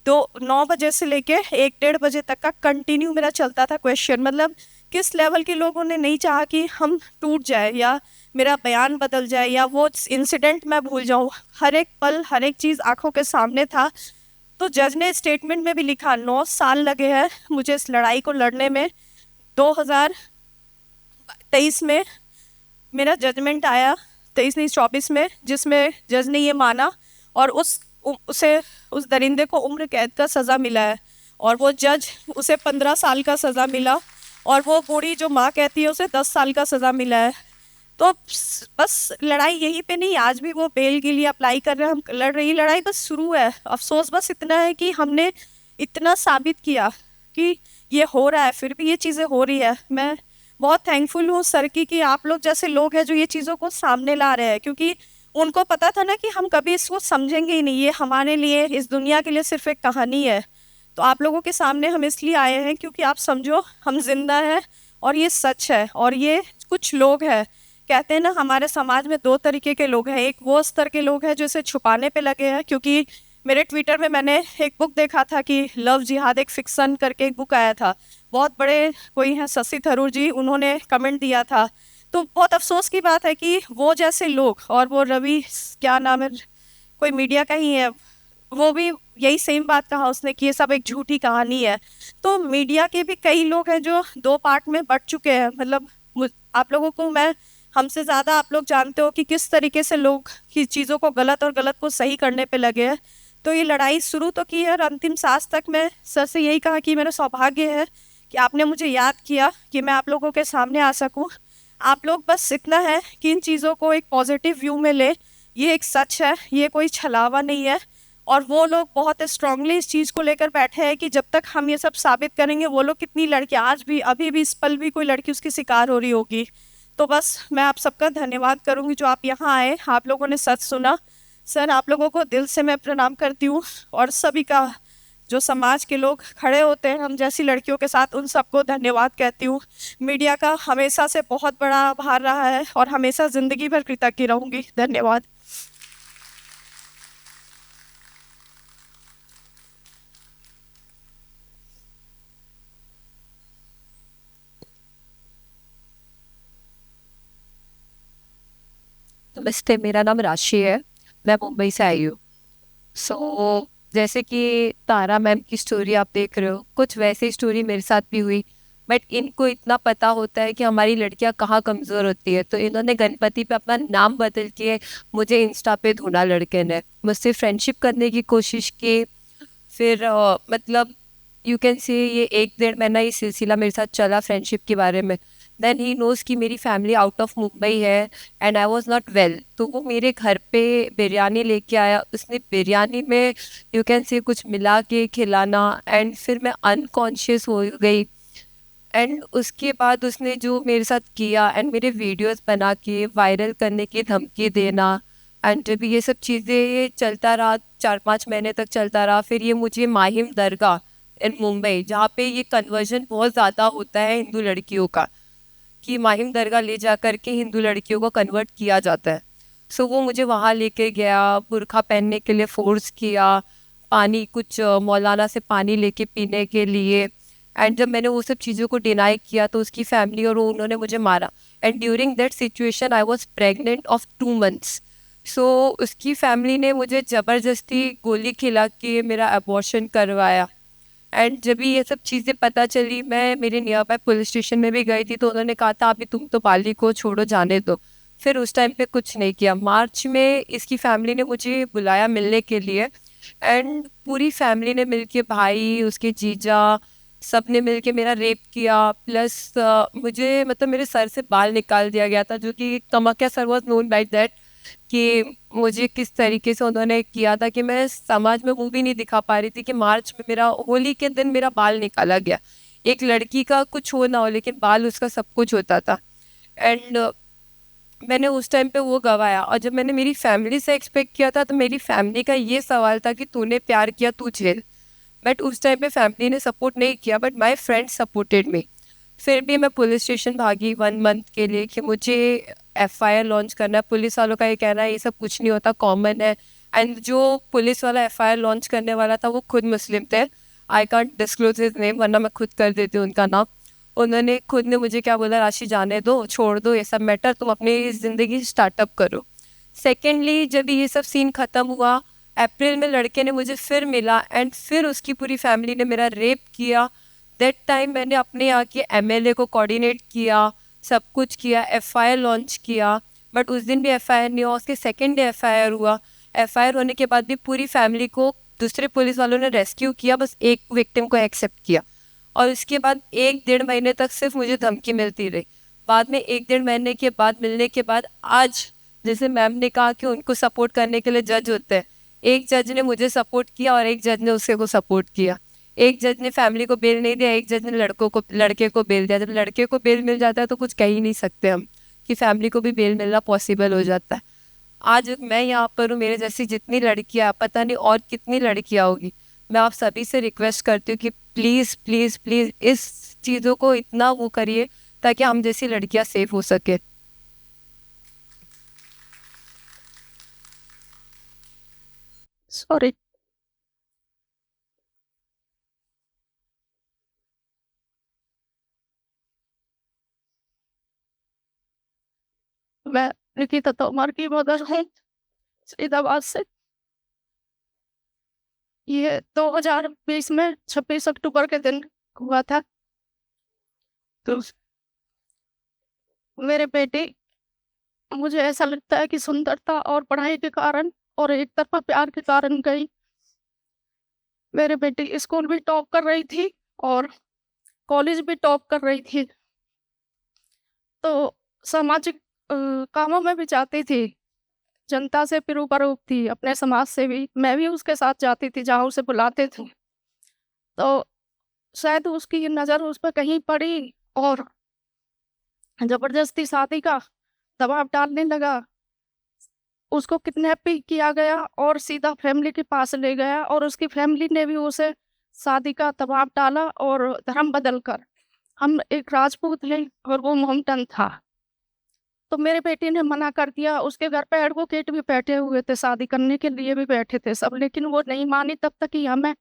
9 बजे से लेके 1-1:30 बजे तक का कंटिन्यू मेरा चलता था क्वेश्चन। मतलब किस लेवल के लोगों ने नहीं चाहा कि हम टूट जाए या मेरा बयान बदल जाए या वो इंसिडेंट मैं भूल जाऊँ। हर एक पल हर एक चीज़ आंखों के सामने था। तो जज ने स्टेटमेंट में भी लिखा 9 साल लगे हैं मुझे इस लड़ाई को लड़ने में। 2023 में मेरा जजमेंट आया, 23 नहीं 24 में, जिसमें जज ने ये माना और उसे उस दरिंदे को उम्र कैद का सज़ा मिला है, और वो जज उसे 15 साल का सज़ा मिला, और वो बूढ़ी जो माँ कहती है उसे 10 साल का सज़ा मिला है। तो बस लड़ाई यहीं पे नहीं, आज भी वो बेल के लिए अप्लाई कर रहे हैं, हम लड़ रही, लड़ाई बस शुरू है। अफसोस बस इतना है कि हमने इतना साबित किया कि ये हो रहा है, फिर भी ये चीज़ें हो रही है। मैं बहुत थैंकफुल हूँ सर की कि आप लोग जैसे लोग हैं जो ये चीज़ों को सामने ला रहे हैं, क्योंकि उनको पता था ना कि हम कभी इसको समझेंगे ही नहीं, ये हमारे लिए इस दुनिया के लिए सिर्फ एक कहानी है। तो आप लोगों के सामने हम इसलिए आए हैं क्योंकि आप समझो हम जिंदा हैं और ये सच है। और ये कुछ लोग हैं, कहते हैं ना हमारे समाज में 2 तरीके के लोग हैं, एक वो स्तर के लोग हैं जो इसे छुपाने पे लगे हैं, क्योंकि मेरे ट्विटर में मैंने एक बुक देखा था कि लव जिहाद एक फिक्सन करके एक बुक आया था, बहुत बड़े कोई हैं शशि थरूर जी, उन्होंने कमेंट दिया था। तो बहुत अफसोस की बात है कि वो जैसे लोग, और वो रवि क्या नाम है, कोई मीडिया का ही है, वो भी यही सेम बात कहा उसने कि ये सब एक झूठी कहानी है। तो मीडिया के भी कई लोग हैं जो 2 पार्ट में बट चुके हैं। मतलब आप लोगों को मैं, हमसे ज़्यादा आप लोग जानते हो कि किस तरीके से लोग की चीज़ों को गलत और गलत को सही करने पे लगे हैं। तो ये लड़ाई शुरू तो की है और अंतिम सांस तक मैं सर से यही कहा कि मेरा सौभाग्य है कि आपने मुझे याद किया कि मैं आप लोगों के सामने आ सकूं। आप लोग बस इतना है कि इन चीज़ों को एक पॉजिटिव व्यू में ले, ये एक सच है, ये कोई छलावा नहीं है। और वो लोग बहुत स्ट्रांगली इस चीज़ को लेकर बैठे हैं कि जब तक हम ये सब साबित करेंगे, वो लोग कितनी लड़कियां आज भी अभी भी इस पल भी कोई लड़की उसकी शिकार हो रही होगी। तो बस मैं आप सबका धन्यवाद करूंगी जो आप यहाँ आए, आप लोगों ने सच सुना। सर आप लोगों को दिल से मैं प्रणाम करती हूँ, और सभी का जो समाज के लोग खड़े होते हैं हम जैसी लड़कियों के साथ, उन सबको धन्यवाद कहती हूँ। मीडिया का हमेशा से बहुत बड़ा आभार रहा है और हमेशा ज़िंदगी भर कृतज्ञ रहूँगी। धन्यवाद। नमस्ते, मेरा नाम राशि है, मैं मुंबई से आई हूँ। सो जैसे कि तारा मैम की स्टोरी आप देख रहे हो, कुछ वैसी स्टोरी मेरे साथ भी हुई, बट इनको इतना पता होता है कि हमारी लड़कियां कहाँ कमज़ोर होती है, तो इन्होंने गणपति पे अपना नाम बदल के मुझे इंस्टा पे ढूंढा, लड़के ने मुझसे फ्रेंडशिप करने की कोशिश की। फिर मतलब यू कैन से ये 1-1.5 महीना ये सिलसिला मेरे साथ चला फ्रेंडशिप के बारे में। देन ही नोज़ कि मेरी फैमिली आउट ऑफ मुंबई है and I was not well, तो वो मेरे घर पे बिरयानी लेके आया। उसने बिरयानी में यू कैन से कुछ मिला के खिलाना, एंड फिर मैं अनकॉन्शियस हो गई। एंड उसके बाद उसने जो मेरे साथ किया, एंड मेरे वीडियोस बना के वायरल करने की धमकी देना, एंड जब ये सब चीज़ें चलता रहा, 4-5 महीने तक चलता रहा। फिर ये मुझे माहिम दरगाह इन मुंबई, जहाँ पे ये कन्वर्जन बहुत ज़्यादा होता है हिंदू लड़कियों का, कि माहिम दरगाह ले जा कर के हिंदू लड़कियों को कन्वर्ट किया जाता है। सो वो मुझे वहाँ लेके गया, बुर्का पहनने के लिए फोर्स किया, पानी कुछ मौलाना से पानी लेके पीने के लिए। एंड जब मैंने वो सब चीज़ों को डिनाई किया तो उसकी फैमिली और उन्होंने मुझे मारा। And during that situation I was pregnant of 2 months। सो उसकी फैमिली ने मुझे ज़बरदस्ती गोली खिला के मेरा अबॉर्शन करवाया। एंड जब भी ये सब चीज़ें पता चली, मैं मेरे नियर बाय पुलिस स्टेशन में भी गई थी, तो उन्होंने कहा था अभी तुम तो बाली को छोड़ो, जाने दो। फिर उस टाइम पे कुछ नहीं किया। मार्च में इसकी फैमिली ने मुझे बुलाया मिलने के लिए, एंड पूरी फैमिली ने मिलके, भाई, उसके जीजा, सब ने मिलके मेरा रेप किया। प्लस मुझे मतलब मेरे सर से बाल निकाल दिया गया था, जो कि Kamakhya sir was known by that, कि मुझे किस तरीके से उन्होंने किया था कि मैं समाज में वो भी नहीं दिखा पा रही थी कि मार्च में मेरा, होली के दिन मेरा बाल निकाला गया। एक लड़की का कुछ हो ना हो, लेकिन बाल उसका सब कुछ होता था। एंड मैंने उस टाइम पे वो गवाया। और जब मैंने मेरी फैमिली से एक्सपेक्ट किया था, तो मेरी फैमिली का ये सवाल था कि तूने प्यार किया, तू झेल। बट उस टाइम पे फैमिली ने सपोर्ट नहीं किया, but my friends supported me. फिर भी मैं पुलिस स्टेशन भागी 1 मंथ के लिए कि मुझे एफआईआर लॉन्च करना है। पुलिस वालों का ये कहना है ये सब कुछ नहीं होता, कॉमन है। एंड जो पुलिस वाला एफआईआर लॉन्च करने वाला था वो खुद मुस्लिम थे। I can't disclose his name, वरना मैं खुद कर देती हूँ उनका नाम। उन्होंने खुद ने मुझे क्या बोला, राशि जाने दो, छोड़ दो ये सब मैटर, तुम अपनी ज़िंदगी स्टार्टअप करो। सेकेंडली, जब ये सब सीन ख़त्म हुआ, अप्रैल में लड़के ने मुझे फिर मिला एंड फिर उसकी पूरी फैमिली ने मेरा रेप किया। दैट टाइम मैंने अपने यहाँ के एमएलए को कोऑर्डिनेट किया, सब कुछ किया, एफआईआर लॉन्च किया। बट उस दिन भी एफआईआर नहीं हुआ, उसके सेकेंड डे एफआईआर हुआ। एफआईआर होने के बाद भी पूरी फैमिली को दूसरे पुलिस वालों ने रेस्क्यू किया, बस एक विक्टिम को एक्सेप्ट किया। और इसके बाद 1-1.5 महीने तक सिर्फ मुझे धमकी मिलती रही। बाद में 1-1.5 महीने के बाद मिलने के बाद आज, जैसे मैम ने कहा कि उनको सपोर्ट करने के लिए जज होते हैं, एक जज ने मुझे सपोर्ट किया और एक जज ने उसके को सपोर्ट किया। एक जज ने फैमिली को बेल नहीं दिया, एक जज ने लड़के को बेल दिया। जब लड़के को बेल मिल जाता है तो कुछ कह ही नहीं सकते हम कि फैमिली को भी बेल मिलना पॉसिबल हो जाता है। आज मैं यहाँ पर हूँ, मेरे जैसी जितनी लड़कियाँ, पता नहीं और कितनी लड़कियाँ होगी। मैं आप सभी से रिक्वेस्ट करती हूँ कि प्लीज़ प्लीज़ प्लीज़ इस चीज़ों को इतना वो करिए ताकि हम जैसी लड़कियाँ सेफ हो सके। सॉरी। मैं निकिता तोमर की मदर हूँ, फरीदाबाद से। ये 2020 में 26 अक्टूबर के दिन हुआ था। तो मेरे बेटे, मुझे ऐसा लगता है कि सुंदरता और पढ़ाई के कारण और एक तरफा प्यार के कारण गई। मेरे बेटी स्कूल भी टॉप कर रही थी और कॉलेज भी टॉप कर रही थी, तो सामाजिक कामों में भी जाती थी, जनता से भी रूबरू थी, अपने समाज से भी। मैं भी उसके साथ जाती थी जहाँ उसे बुलाते थे। तो शायद उसकी नज़र उस पर कहीं पड़ी और ज़बरदस्ती शादी का दबाव डालने लगा। उसको किडनैप भी किया गया और सीधा फैमिली के पास ले गया और उसकी फैमिली ने भी उसे शादी का दबाव डाला और धर्म बदल कर, हम एक राजपूत हैं और वो मोहम्मदन था, तो मेरे बेटे ने मना कर दिया। उसके घर पे एडवोकेट भी बैठे हुए थे, शादी करने के लिए भी बैठे थे सब, लेकिन वो नहीं मानी। तब तक कि हमें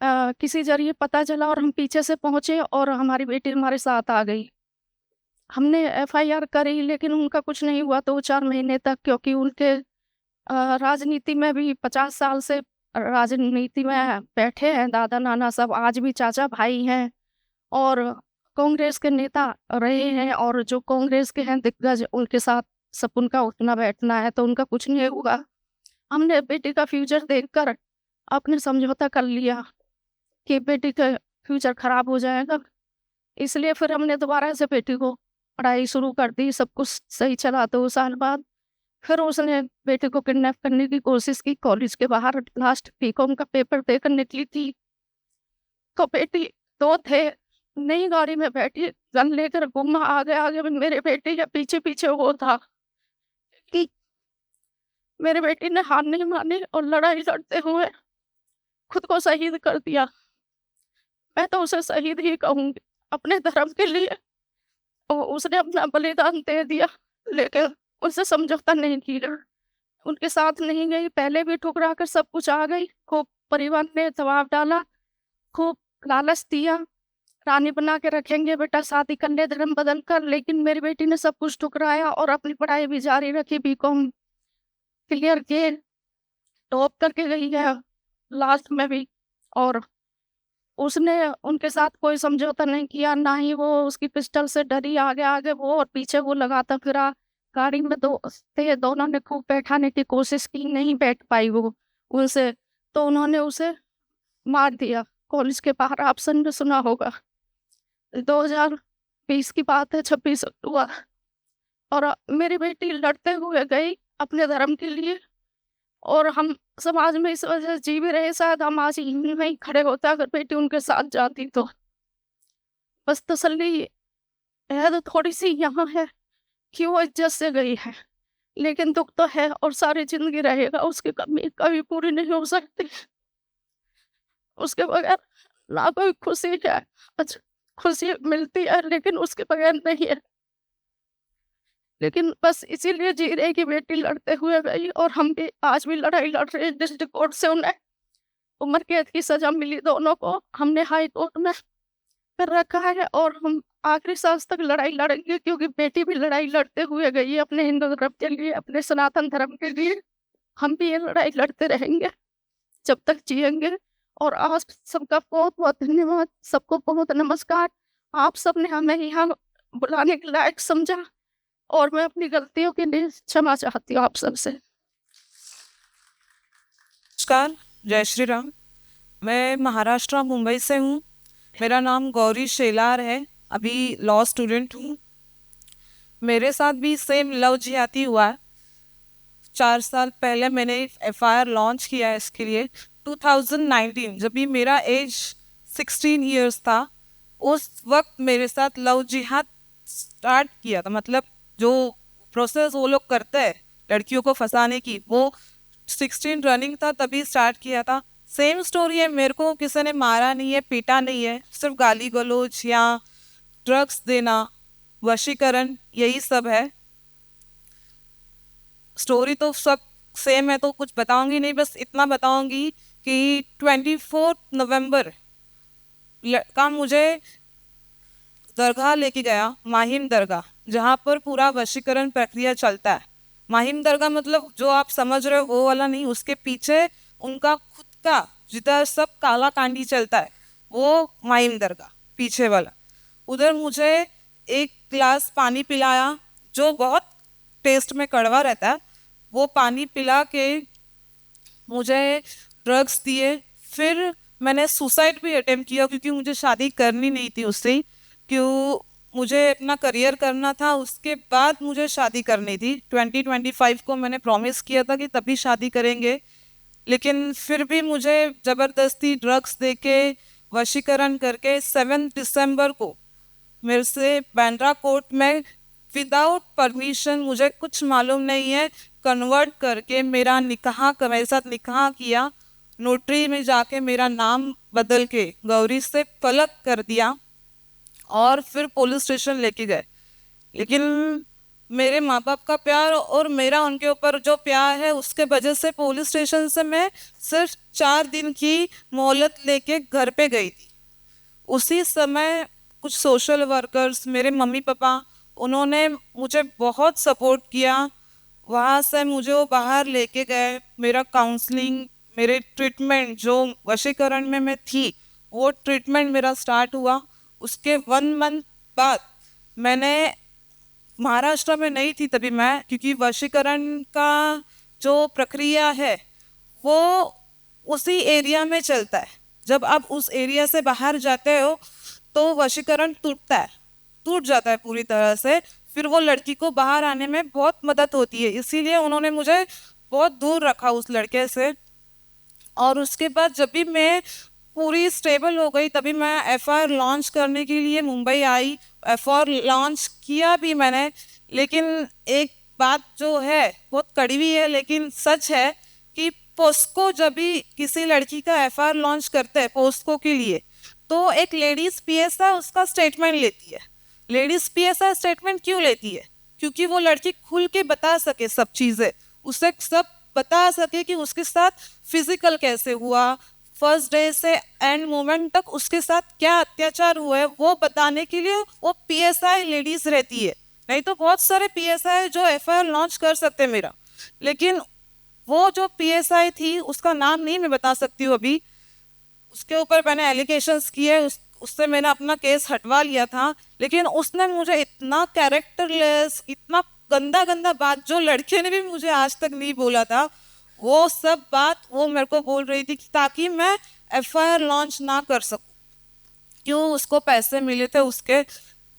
किसी जरिए पता चला और हम पीछे से पहुंचे और हमारी बेटी हमारे साथ आ गई। हमने एफआईआर करी, लेकिन उनका कुछ नहीं हुआ 2-4 महीने तक, क्योंकि उनके राजनीति में भी 50 साल से राजनीति में बैठे हैं, दादा नाना सब, आज भी चाचा भाई हैं और कांग्रेस के नेता रहे हैं। और जो कांग्रेस के हैं दिग्गज, उनके साथ सब उनका उठना बैठना है, तो उनका कुछ नहीं हुआ। हमने बेटी का फ्यूचर देखकर आपने समझौता कर लिया कि बेटी का फ्यूचर खराब हो जाएगा, इसलिए फिर हमने दोबारा से बेटी को पढ़ाई शुरू कर दी। सब कुछ सही चला। 2 साल बाद फिर उसने बेटे को किडनैप करने की कोशिश की। कॉलेज के बाहर लास्ट बीकॉम का पेपर देकर निकली थी, तो बेटी 2 थे, नई गाड़ी में बैठी, गन लेकर घूमा, आगे आगे में मेरे बेटे के पीछे पीछे वो था कि मेरे बेटे ने हार नहीं मानी और लड़ाई लड़ते हुए खुद को शहीद कर दिया। मैं तो उसे शहीद ही कहूँगी अपने धर्म के लिए, और उसने अपना बलिदान दे दिया, लेकिन उनसे समझौता नहीं किया, उनके साथ नहीं गई। पहले भी ठुकरा कर सब कुछ आ गई, खूब परिवार ने दबाव डाला, खूब लालच दिया, रानी बना के रखेंगे बेटा, शादी करने धर्म बदल कर। लेकिन मेरी बेटी ने सब कुछ ठुकराया और अपनी पढ़ाई भी जारी रखी, बीकॉम क्लियर किए, टॉप करके गई है लास्ट में भी। और उसने उनके साथ कोई समझौता नहीं किया, ना ही वो उसकी पिस्टल से डरी। आगे आगे वो और पीछे वो लगाता फिरा। गाड़ी में 2 थे, दोनों ने खूब बैठाने की कोशिश की, नहीं बैठ पाई वो, उनसे तो उन्होंने उसे मार दिया कॉलेज के बाहर। आपने में सुना होगा, 2020 की बात है, 26 अक्टूबर। और मेरी बेटी लड़ते हुए गई अपने धर्म के लिए, और हम समाज में इस वजह से जी भी रहे। शायद हम आज यहीं नहीं खड़े होते अगर बेटी उनके साथ जाती तो। बस तसल्ली है तो थोड़ी सी यहाँ है कि वो इज्जत से गई है, लेकिन दुख तो है और सारी जिंदगी रहेगा। उसकी कमी कभी पूरी नहीं हो सकती। उसके बगैर ना कोई खुशी है, अच्छा खुशी मिलती है लेकिन उसके बगैर नहीं है। लेकिन बस इसीलिए जी रहे कि बेटी लड़ते हुए गई, और हम भी आज भी लड़ाई लड़ रहे हैं। डिस्ट्रिक्ट कोर्ट से उन्हें उम्र कैद की सजा मिली, दोनों को हमने हाई कोर्ट में कर रखा है, और हम आखिरी सांस तक लड़ाई लड़ेंगे, क्योंकि बेटी भी लड़ाई लड़ते हुए गई है अपने हिंदू धर्म के लिए, अपने सनातन धर्म के लिए। हम भी ये लड़ाई लड़ते रहेंगे जब तक जिएंगे। और आप सबका बहुत बहुत धन्यवाद, सबको बहुत नमस्कार। आप सबने हमें यहाँ बुलाने के लायक समझा, और मैं अपनी गलतियों के लिए क्षमा चाहती हूँ आप सबसे। नमस्कार, जय श्री राम। मैं महाराष्ट्र मुंबई से हूँ। मेरा नाम गौरी शेलार है। अभी लॉ स्टूडेंट हूँ। मेरे साथ भी सेम लव जिहादी हुआ है। 4 साल पहले मैंने FIR लॉन्च किया है इसके लिए। 2019 जब भी मेरा एज 16 इयर्स था, उस वक्त मेरे साथ लव जिहाद स्टार्ट किया था। मतलब जो प्रोसेस वो लोग करते हैं लड़कियों को फंसाने की, वो 16 रनिंग था तभी स्टार्ट किया था। सेम स्टोरी है। मेरे को किसी ने मारा नहीं है, पीटा नहीं है, सिर्फ गाली गलौज या ड्रग्स देना, वशीकरण, यही सब है। स्टोरी तो सब सेम है तो कुछ बताऊंगी नहीं, बस इतना बताऊंगी कि 24 नवंबर लड़का मुझे दरगाह लेके गया, माहिम दरगाह, जहाँ पर पूरा वशीकरण प्रक्रिया चलता है। माहिम दरगाह मतलब जो आप समझ रहे हो वो वाला नहीं, उसके पीछे उनका खुद का जिधर सब काला कांडी चलता है वो माहिम दरगाह पीछे वाला। उधर मुझे एक गिलास पानी पिलाया जो बहुत टेस्ट में कड़वा रहता है। वो पानी पिला के मुझे ड्रग्स दिए। फिर मैंने सुसाइड भी अटेम्प्ट किया, क्योंकि मुझे शादी करनी नहीं थी उससे, क्यों मुझे अपना करियर करना था। उसके बाद मुझे शादी करनी थी। 2025 को मैंने प्रॉमिस किया था कि तभी शादी करेंगे, लेकिन फिर भी मुझे ज़बरदस्ती ड्रग्स देके वशीकरण करके 7 दिसंबर को मेरे से बांद्रा कोर्ट में विदाउट परमिशन, मुझे कुछ मालूम नहीं है, कन्वर्ट करके मेरा मेरे साथ निकाह किया। नोटरी में जाके मेरा नाम बदल के गौरी से पलक कर दिया और फिर पुलिस स्टेशन लेके गए। लेकिन मेरे माँ बाप का प्यार और मेरा उनके ऊपर जो प्यार है, उसके वजह से पुलिस स्टेशन से मैं सिर्फ 4 दिन की मोहलत लेके घर पे गई थी। उसी समय कुछ सोशल वर्कर्स, मेरे मम्मी पापा, उन्होंने मुझे बहुत सपोर्ट किया। वहाँ से मुझे वो बाहर लेके गए। मेरा काउंसलिंग, मेरे ट्रीटमेंट जो वशीकरण में मैं थी, वो ट्रीटमेंट मेरा स्टार्ट हुआ। उसके 1 मंथ बाद मैंने महाराष्ट्र में नहीं थी तभी मैं, क्योंकि वशीकरण का जो प्रक्रिया है वो उसी एरिया में चलता है। जब आप उस एरिया से बाहर जाते हो तो वशीकरण टूट जाता है पूरी तरह से। फिर वो लड़की को बाहर आने में बहुत मदद होती है, इसीलिए उन्होंने मुझे बहुत दूर रखा उस लड़के से। और उसके बाद जब भी मैं पूरी स्टेबल हो गई तभी मैं FIR लॉन्च करने के लिए मुंबई आई। FIR लॉन्च किया भी मैंने, लेकिन एक बात जो है बहुत कड़वी है लेकिन सच है कि पोस्को जब भी किसी लड़की का FIR लॉन्च करते हैं पोस्को के लिए, तो एक लेडीज़ PSI उसका स्टेटमेंट लेती है। लेडीज़ PSI स्टेटमेंट क्यों लेती है? क्योंकि वो लड़की खुल के बता सके सब चीज़ें, उसे सब बता सके कि उसके साथ फिजिकल कैसे हुआ, फर्स्ट डे से एंड मोमेंट तक उसके साथ क्या अत्याचार हुआ है, वो बताने के लिए वो PSI लेडीज़ रहती है। नहीं तो बहुत सारे PSI जो FIR लॉन्च कर सकते मेरा, लेकिन वो जो PSI थी उसका नाम नहीं मैं बता सकती हूँ अभी। उसके ऊपर मैंने एलिगेशंस किए, उससे मैंने अपना केस हटवा लिया था, लेकिन उसने मुझे इतना कैरेक्टरलेस, इतना गंदा बात जो लड़के ने भी मुझे आज तक नहीं बोला था, वो सब बात वो मेरे को बोल रही थी ताकि मैं FIR लॉन्च ना कर सकूं। क्यों? उसको पैसे मिले थे उसके,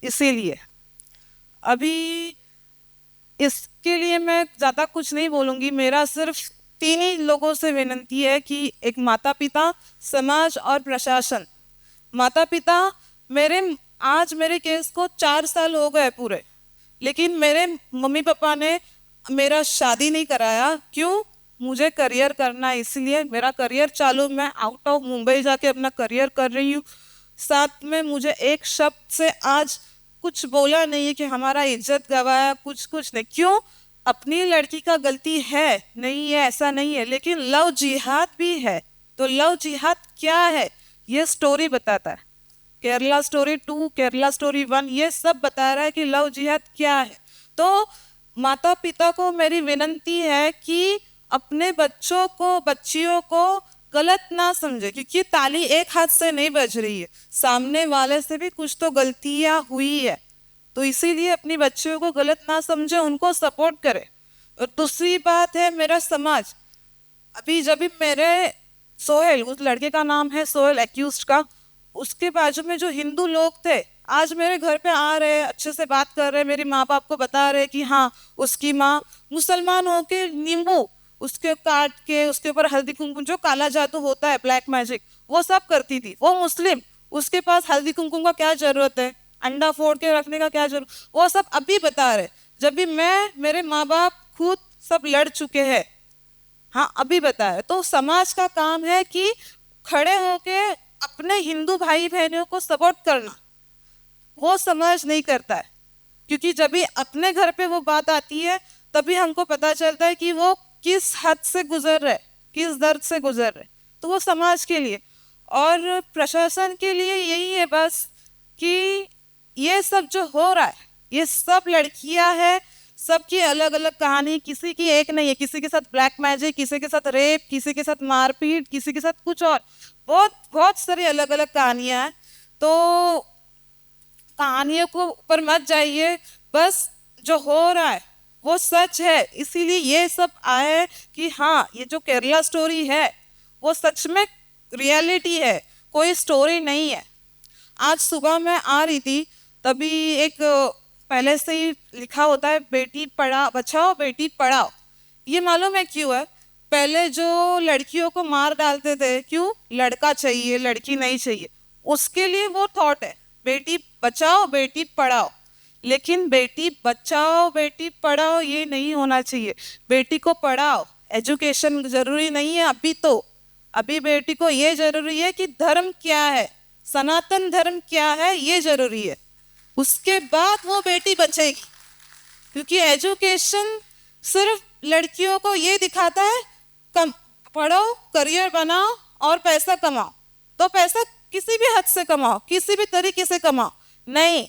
इसीलिए। अभी इसके लिए मैं ज़्यादा कुछ नहीं बोलूँगी। मेरा सिर्फ 3 ही लोगों से विनती है कि एक माता पिता, समाज और प्रशासन। माता पिता, आज मेरे केस को 4 साल हो गए पूरे, लेकिन मेरे मम्मी पापा ने मेरा शादी नहीं कराया। क्यों? मुझे करियर करना है, इसलिए मेरा करियर चालू, मैं आउट ऑफ मुंबई जाके अपना करियर कर रही हूँ। साथ में मुझे एक शब्द से आज कुछ बोला नहीं है कि हमारा इज्जत गवाया, कुछ नहीं। क्यों? अपनी लड़की का गलती है नहीं है ऐसा नहीं है, लेकिन लव जिहाद भी है। तो लव जिहाद क्या है ये स्टोरी बताता है। केरला स्टोरी 2, केरला स्टोरी 1, ये सब बता रहा है कि लव जिहाद क्या है। तो माता पिता को मेरी विनती है कि अपने बच्चों को, बच्चियों को गलत ना समझे, क्योंकि ताली एक हाथ से नहीं बज रही है, सामने वाले से भी कुछ तो गलतियां हुई है। तो इसीलिए अपनी बच्चियों को गलत ना समझे, उनको सपोर्ट करे। और दूसरी बात है मेरा समाज। अभी जब भी मेरे सोहेल, उस लड़के का नाम है सोहेल एक्यूज्ड का, उसके बाजू में जो हिंदू लोग थे आज मेरे घर पे आ रहे हैं, अच्छे से बात कर रहे हैं, मेरी माँ बाप को बता रहे हैं कि हाँ उसकी माँ मुसलमान होके नींबू उसके काट के उसके ऊपर हल्दी कुमकुम, जो काला जादू होता है, ब्लैक मैजिक, वो सब करती थी। वो मुस्लिम, उसके पास हल्दी कुमकुम का क्या जरूरत है, अंडा फोड़ के रखने का क्या जरूरत, वो सब अभी बता रहे। जब भी मेरे माँ बाप खुद सब लड़ चुके हैं, हाँ अभी बताया। तो समाज का काम है कि खड़े होके अपने हिंदू भाई बहनों को सपोर्ट करना। वो समाज नहीं करता है, क्योंकि जब भी अपने घर पे वो बात आती है तभी हमको पता चलता है कि वो किस हद से गुजर रहे, किस दर्द से गुजर रहे। तो वो समाज के लिए और प्रशासन के लिए यही है बस कि ये सब जो हो रहा है, ये सब लड़कियां हैं, सबकी अलग अलग कहानी, किसी की एक नहीं है। किसी के साथ ब्लैक मैजिक, किसी के साथ रेप, किसी के साथ मारपीट, किसी के साथ कुछ और, बहुत बहुत सारी अलग अलग कहानियां हैं। तो कहानियों को ऊपर मत जाइए, बस जो हो रहा है वो सच है। इसीलिए ये सब आए कि हाँ ये जो केरला स्टोरी है वो सच में रियलिटी है, कोई स्टोरी नहीं है। आज सुबह मैं आ रही थी तभी एक पहले से ही लिखा होता है बेटी पढ़ा बचाओ बेटी पढ़ाओ। ये मालूम है क्यों है? पहले जो लड़कियों को मार डालते थे, क्यों? लड़का चाहिए, लड़की नहीं चाहिए, उसके लिए वो थॉट है बेटी बचाओ बेटी पढ़ाओ। लेकिन बेटी बचाओ बेटी पढ़ाओ ये नहीं होना चाहिए। बेटी को पढ़ाओ, एजुकेशन जरूरी नहीं है अभी। तो अभी बेटी को ये जरूरी है कि धर्म क्या है, सनातन धर्म क्या है, ये जरूरी है। उसके बाद वो बेटी बचेगी। क्योंकि एजुकेशन सिर्फ लड़कियों को ये दिखाता है कम पढ़ो, करियर बनाओ और पैसा कमाओ। तो पैसा किसी भी हद से कमाओ, किसी भी तरीके से कमाओ, नहीं।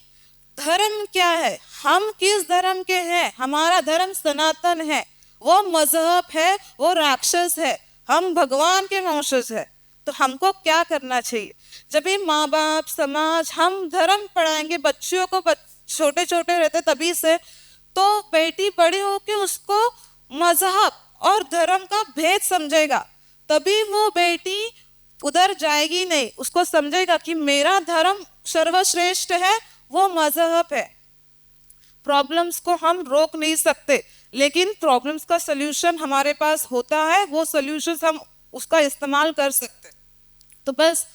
धर्म क्या है, हम किस धर्म के हैं? हमारा धर्म सनातन है, वो मजहब है, वो राक्षस है, हम भगवान के वंशज है। तो हमको क्या करना चाहिए? जब भी माँ बाप, समाज, हम धर्म पढ़ाएंगे बच्चियों को, छोटे छोटे रहते तभी से, तो बेटी बड़ी होके उसको मजहब और धर्म का भेद समझेगा, तभी वो बेटी उधर जाएगी नहीं। उसको समझेगा कि मेरा धर्म सर्वश्रेष्ठ है, वो मजहब है। प्रॉब्लम्स को हम रोक नहीं सकते, लेकिन प्रॉब्लम्स का सल्यूशन हमारे पास होता है, वो सल्यूशन हम उसका इस्तेमाल कर सकते। तो बस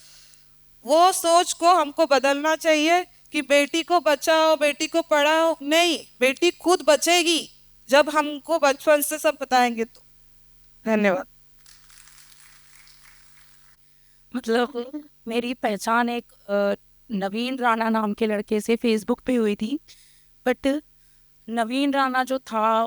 वो सोच को हमको बदलना चाहिए कि बेटी को बचाओ बेटी को पढ़ाओ। नहीं, बेटी खुद बचेगी जब हमको बचपन से सब बताएंगे तो। धन्यवाद। मतलब मेरी पहचान एक नवीन राणा नाम के लड़के से फेसबुक पे हुई थी, बट नवीन राणा जो था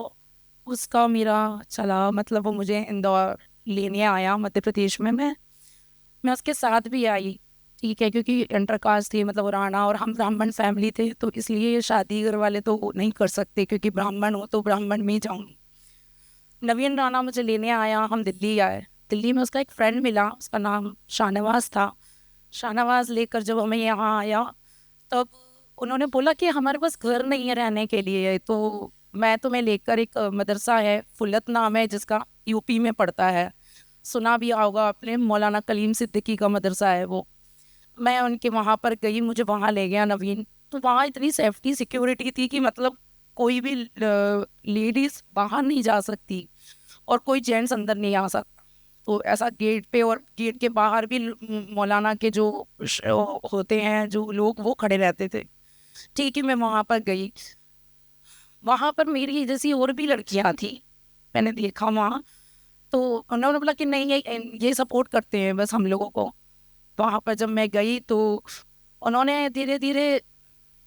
उसका मेरा चला, मतलब वो मुझे इंदौर लेने आया मध्य प्रदेश में। मैं उसके साथ भी आई, ठीक है, क्योंकि इंटरकास्ट थी, मतलब राणा और हम ब्राह्मण फैमिली थे, तो इसलिए शादी घर वाले तो नहीं कर सकते, क्योंकि ब्राह्मण हो तो ब्राह्मण में ही जाऊँगी। नवीन राणा मुझे लेने आया, हम दिल्ली आए। दिल्ली में उसका एक फ्रेंड मिला, उसका नाम शाहनवाज था। शाहनवाज लेकर जब हमें यहाँ आया तब उन्होंने बोला कि हमारे पास घर नहीं है रहने के लिए, तो मैं तुम्हें लेकर एक मदरसा है, फुल्लत नाम है, जिसका यूपी में पड़ता है, सुना भी होगा आपने, मौलाना कलीम सिद्दीकी का मदरसा है वो। मैं उनके वहाँ पर गई, मुझे वहाँ ले गया नवीन। तो वहाँ इतनी सेफ्टी सिक्योरिटी थी कि मतलब कोई भी लेडीज़ बाहर नहीं जा सकती और कोई जेंट्स अंदर नहीं आ सकता। तो ऐसा गेट पे, और गेट के बाहर भी मौलाना के जो होते हैं जो लोग, वो खड़े रहते थे। ठीक है, मैं वहाँ पर गई। वहाँ पर मेरी जैसी और भी लड़कियाँ थी, मैंने देखा वहाँ। तो उन्होंने बोला कि नहीं, ये सपोर्ट करते हैं बस हम लोगों को। वहाँ पर जब मैं गई तो उन्होंने धीरे धीरे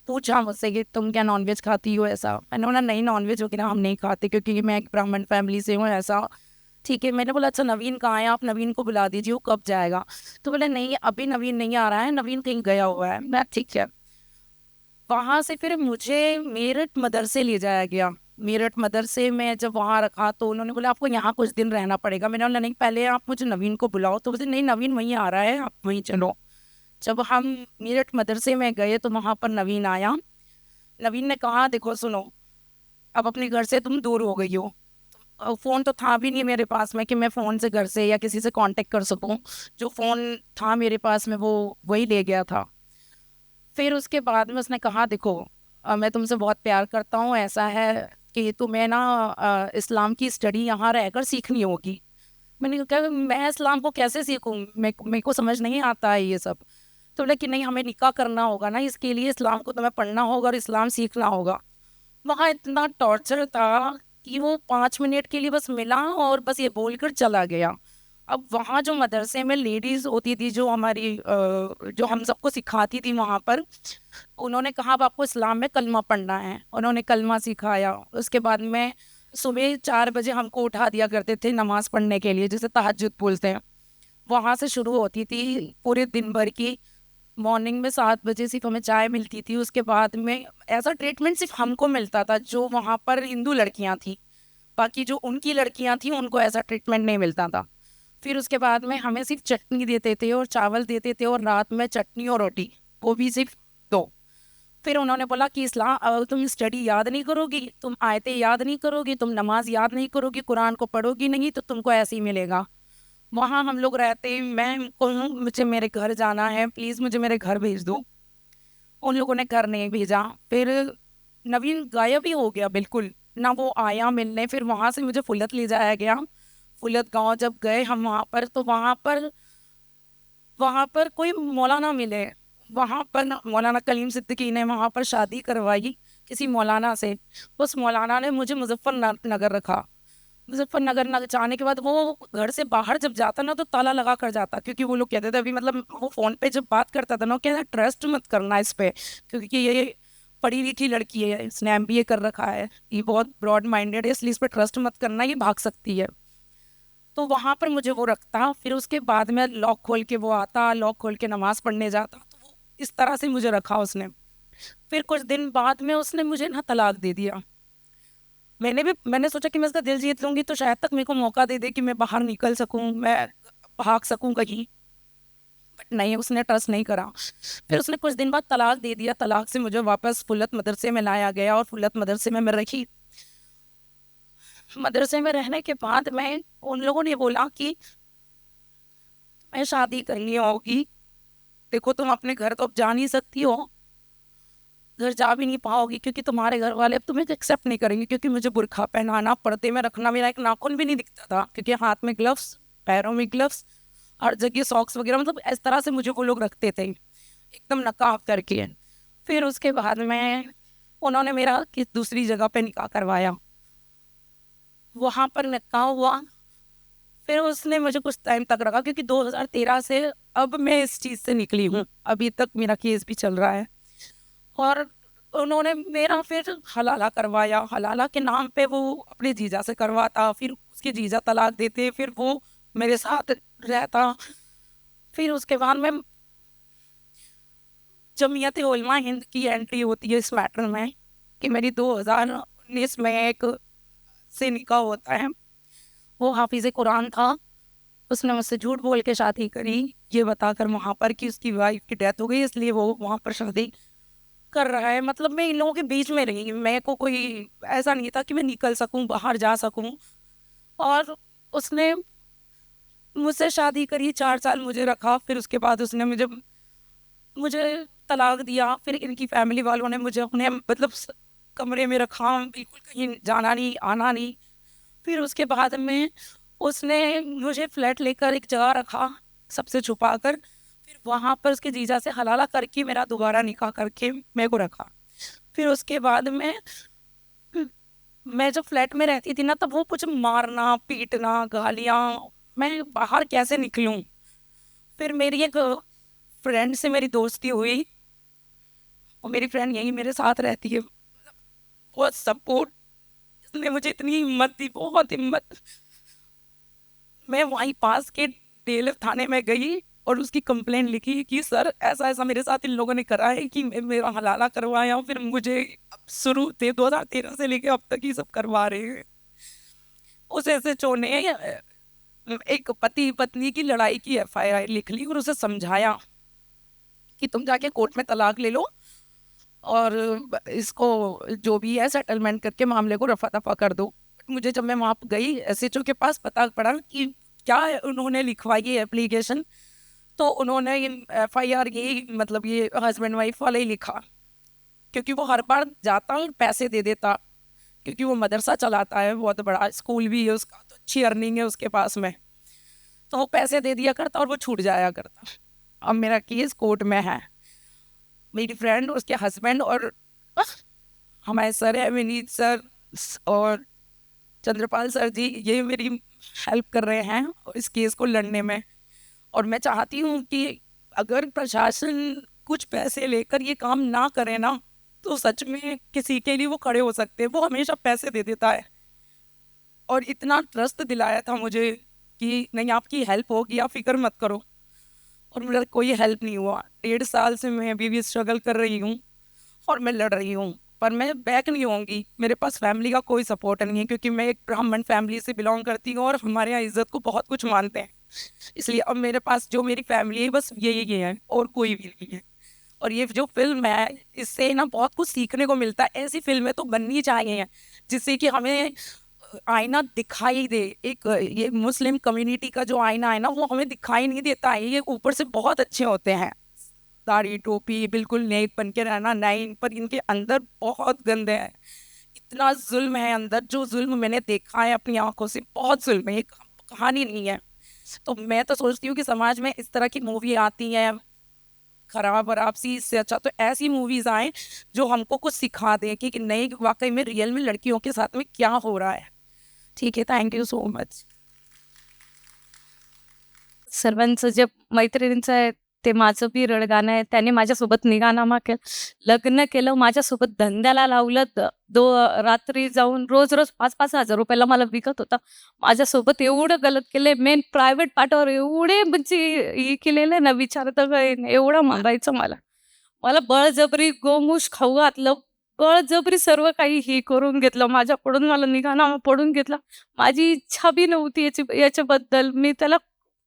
पूछा मुझसे कि तुम क्या नॉनवेज खाती हो, ऐसा। मैंने बोला नहीं, नॉनवेज वगैरह हम नहीं खाते, क्योंकि मैं एक ब्राह्मण फैमिली से हूँ, ऐसा। ठीक है, मैंने बोला अच्छा नवीन कहाँ है, आप नवीन को बुला दीजिए, वो कब जाएगा। तो बोले नहीं, अभी नवीन नहीं आ रहा है, नवीन कहीं गया हुआ है। मैं ठीक है। वहाँ से फिर मुझे मेरठ मदरसे ले जाया गया। मेरठ मदरसे में जब वहाँ रखा तो उन्होंने बोला आपको यहाँ कुछ दिन रहना पड़ेगा। मैंने बोला नहीं, पहले आप मुझे नवीन को बुलाओ। तो बोले नहीं, नवीन वहीं आ रहा है, आप वहीं चलो। जब हम मेरठ मदरसे में गए तो वहाँ पर नवीन आया। नवीन ने कहा देखो सुनो, अब अपने घर से तुम दूर हो गई हो। फ़ोन तो था भी नहीं मेरे पास में कि मैं फ़ोन से घर से या किसी से कांटेक्ट कर सकूं। जो फ़ोन था मेरे पास में वो वही ले गया था। फिर उसके बाद में उसने कहा देखो, मैं तुमसे बहुत प्यार करता हूँ, ऐसा है कि तुम्हें ना इस्लाम की स्टडी यहाँ रहकर सीखनी होगी। मैंने कहा मैं इस्लाम को कैसे सीखूँ, मेरे को समझ नहीं आता है ये सब। तो बोले कि नहीं, हमें निकाह करना होगा ना, इसके लिए इस्लाम को तुम्हें पढ़ना होगा और इस्लाम सीखना होगा। वहाँ इतना टॉर्चर था कि वो 5 मिनट के लिए बस मिला और बस ये बोलकर चला गया। अब वहाँ जो मदरसे में लेडीज़ होती थी, जो हमारी जो हम सबको सिखाती थी वहाँ पर, उन्होंने कहा अब आपको इस्लाम में कलमा पढ़ना है। उन्होंने कलमा सिखाया। उसके बाद में सुबह 4 बजे हमको उठा दिया करते थे नमाज़ पढ़ने के लिए, जिसे तहज्जुद बोलते हैं। वहाँ से शुरू होती थी पूरे दिन भर की। मॉर्निंग में 7 बजे सिर्फ हमें चाय मिलती थी। उसके बाद में ऐसा ट्रीटमेंट सिर्फ हमको मिलता था जो वहाँ पर हिंदू लड़कियाँ थी, बाकी जो उनकी लड़कियाँ थी उनको ऐसा ट्रीटमेंट नहीं मिलता था। फिर उसके बाद में हमें सिर्फ चटनी देते थे और चावल देते थे, और रात में चटनी और रोटी, वो भी सिर्फ 2। फिर उन्होंने बोला कि इस्लाम, अगर तुम स्टडी याद नहीं करोगी, तुम आयतें याद नहीं करोगी, तुम नमाज याद नहीं करोगी, कुरान को पढ़ोगी नहीं, तो तुमको ऐसे ही मिलेगा। वहाँ हम लोग रहते, मैं कहूँ मुझे मेरे घर जाना है, प्लीज़ मुझे मेरे घर भेज दो। उन लोगों ने घर नहीं भेजा। फिर नवीन गायब ही हो गया बिल्कुल, ना वो आया मिलने। फिर वहाँ से मुझे फुल्लत ले जाया गया। फुल्लत गांव जब गए हम वहाँ पर, तो वहाँ पर कोई मौलाना मिले। वहाँ पर मौलाना कलीम सिद्दीकी ने वहाँ पर शादी करवाई किसी मौलाना से। उस मौलाना ने मुझे मुजफ्फरनगर रखा। मुजफ्फरनगर जाने के बाद वो घर से बाहर जब जाता ना तो ताला लगा कर जाता, क्योंकि वो लोग कहते थे अभी, मतलब वो फ़ोन पे जब बात करता था ना, कहता ट्रस्ट मत करना इस पे, क्योंकि ये पढ़ी लिखी लड़की है, इसने MBA कर रखा है, ये बहुत ब्रॉड माइंडेड है, इसलिए इस पर ट्रस्ट मत करना, ये भाग सकती है। तो वहाँ पर मुझे वो रखता। फिर उसके बाद में लॉक खोल के वो आता, लॉक खोल के नमाज़ पढ़ने जाता। तो वो इस तरह से मुझे रखा उसने। फिर कुछ दिन बाद में उसने मुझे ना तलाक दे दिया। मैंने सोचा कि मैं इसका दिल जीत लूँगी तो शायद तक मेरे को मौका दे दे कि मैं बाहर निकल सकूँ, मैं भाग सकूँ कहीं। बट नहीं, उसने ट्रस्ट नहीं करा। फिर उसने कुछ दिन बाद तलाक दे दिया। तलाक से मुझे वापस फुल्लत मदरसे में लाया गया और फुल्लत मदरसे में मैं रही। मदरसे में रहने के बाद मैं, उन लोगों ने बोला कि मैं शादी करनी होगी, देखो तुम अपने घर तो अब जा नहीं सकती हो, घर जा भी नहीं पाओगी, क्योंकि तुम्हारे घर वाले अब तुम्हें एक्सेप्ट नहीं करेंगे, क्योंकि मुझे बुर्खा पहनाना, पर्दे में रखना, मेरा एक नाखून भी नहीं दिखता था, क्योंकि हाथ में ग्लव्स, पैरों में ग्लव्स, हर जगह सॉक्स वगैरह, मतलब इस तरह से मुझे वो लोग रखते थे एकदम नकाब करके। फिर उसके बाद में उन्होंने मेरा दूसरी जगह पे निकाह करवाया। वहाँ पर निकाह हुआ। फिर उसने मुझे कुछ टाइम तक रखा, क्योंकि 2013 से अब मैं इस चीज़ से निकली हूँ, अभी तक मेरा केस भी चल रहा है। और उन्होंने मेरा फिर हलाला करवाया। हलाला के नाम पे वो अपने जीजा से करवाता, फिर उसके जीजा तलाक देते, फिर वो मेरे साथ रहता। फिर उसके बाद में जमीयत उलमा हिंद की एंट्री होती है इस मैटर में कि मेरी 2019 में एक से निकाह होता है। वो हाफिज़ कुरान था, उसने मुझसे झूठ बोल के शादी करी, ये बताकर वहाँ पर कि उसकी वाइफ की डेथ हो गई, इसलिए वो वहाँ पर शादी कर रहा है, मतलब मैं इन लोगों के बीच में रही, मेरे को कोई ऐसा नहीं था कि मैं निकल सकूं, बाहर जा सकूं। और उसने मुझसे शादी करी, 4 साल मुझे रखा, फिर उसके बाद उसने मुझे तलाक दिया। फिर इनकी फैमिली वालों ने मुझे अपने मतलब कमरे में रखा, बिल्कुल कहीं जाना नहीं, आना नहीं। फिर उसके बाद में उसने मुझे फ्लैट लेकर एक जगह रखा, सबसे छुपा कर। फिर वहाँ पर उसके जीजा से हलाला करके मेरा दोबारा निकाह करके मेरे को रखा। फिर उसके बाद में मैं जब फ्लैट में रहती थी ना, तब वो कुछ मारना, पीटना, गालियाँ, मैं बाहर कैसे निकलूं। फिर मेरी एक फ्रेंड से मेरी दोस्ती हुई, और मेरी फ्रेंड यही मेरे साथ रहती है, बहुत सपोर्ट, इसने मुझे इतनी हिम्मत दी, बहुत हिम्मत। मैं वहीं पास के DLF थाने में गई और उसकी कंप्लेंट लिखी कि सर ऐसा ऐसा मेरे साथ इन लोगों ने करा है, कि मेरा हलाला करवाया, फिर मुझे अब शुरू थे 2013 से लेके अब तक ही सब करवा रहे हैं। उस SHO ने एक पति पत्नी की लड़ाई की FIR लिख ली और उसे समझाया कि तुम जाके कोर्ट में तलाक ले लो और इसको जो भी है सेटलमेंट करके मामले को रफा दफा कर दो। मुझे जब मैं वहाँ गई SHO के पास, पता पड़ा कि क्या है, उन्होंने लिखवाई है एप्लीकेशन, तो उन्होंने FIR यही मतलब ये हस्बैंड वाइफ वाला ही लिखा, क्योंकि वो हर बार जाता और पैसे दे देता, क्योंकि वो मदरसा चलाता है, बहुत बड़ा स्कूल भी है उसका, तो अच्छी अर्निंग है उसके पास में, तो वो पैसे दे दिया करता और वो छूट जाया करता। अब मेरा केस कोर्ट में है, मेरी फ्रेंड, उसके हस्बैंड और हमारे सर है विनीत सर और चंद्रपाल सर जी, ये मेरी हेल्प कर रहे हैं इस केस को लड़ने में। और मैं चाहती हूँ कि अगर प्रशासन कुछ पैसे लेकर ये काम ना करे ना, तो सच में किसी के लिए वो खड़े हो सकते हैं। वो हमेशा पैसे दे देता है और इतना ट्रस्ट दिलाया था मुझे कि नहीं आपकी हेल्प होगी, आप फिक्र मत करो, और मेरा कोई हेल्प नहीं हुआ। 1.5 साल से मैं अभी भी स्ट्रगल कर रही हूँ और मैं लड़ रही हूँ, पर मैं बैक नहीं होंगी। मेरे पास फैमिली का कोई सपोर्ट नहीं है, क्योंकि मैं एक ब्राह्मण फैमिली से बिलोंग करती हूँ और हमारे यहाँ इज्जत को बहुत कुछ मानते हैं। इसलिए अब मेरे पास जो मेरी फैमिली है बस यही है और कोई भी नहीं है। और ये जो फिल्म है, इससे ना बहुत कुछ सीखने को मिलता है। ऐसी फिल्में तो बननी चाहिए जिससे कि हमें आईना दिखाई दे। एक ये मुस्लिम कम्युनिटी का जो आईना है ना, वो हमें दिखाई नहीं देता है। ये ऊपर से बहुत अच्छे होते हैं, दाढ़ी टोपी बिल्कुल नेक बन के रहना नहीं, पर इनके अंदर बहुत गंदे हैं। इतना जुल्म है अंदर, जो जुल्म मैंने देखा है अपनी आंखों से, बहुत जुल्म है, ये कहानी नहीं है। तो मैं तो सोचती हूँ कि समाज में इस तरह की मूवी आती हैं खराब और आपसी, इससे अच्छा तो ऐसी मूवीज आए जो हमको कुछ सिखा दें कि नहीं वाकई में रियल में लड़कियों के साथ में क्या हो रहा है। ठीक है, थँक यू सो मच. सर्वांचं जे मैत्रिणींचं आहे ते माझं बी रडगाणं आहे. त्याने माझ्यासोबत निघानामा केलं, लग्न केलं, माझ्यासोबत धंद्याला लावलं. रात्री जाऊन रोज 5-5 हजार रुपयाला मला विकत होता. माझ्यासोबत एवढं गलत केलंय, मेन प्रायव्हेट पार्टवर एवढे म्हणजे हे केलेलं ना, विचारता काय नाही, एवढं मारायचं मला. मला बळजबरी गोमूस खाऊ घातलं, बळजबरी सर्व काही हे करून घेतलं माझ्याकडून. मला निघानामा पडून घेतला. माझी इच्छा बी नव्हती याच्याबद्दल. मी त्याला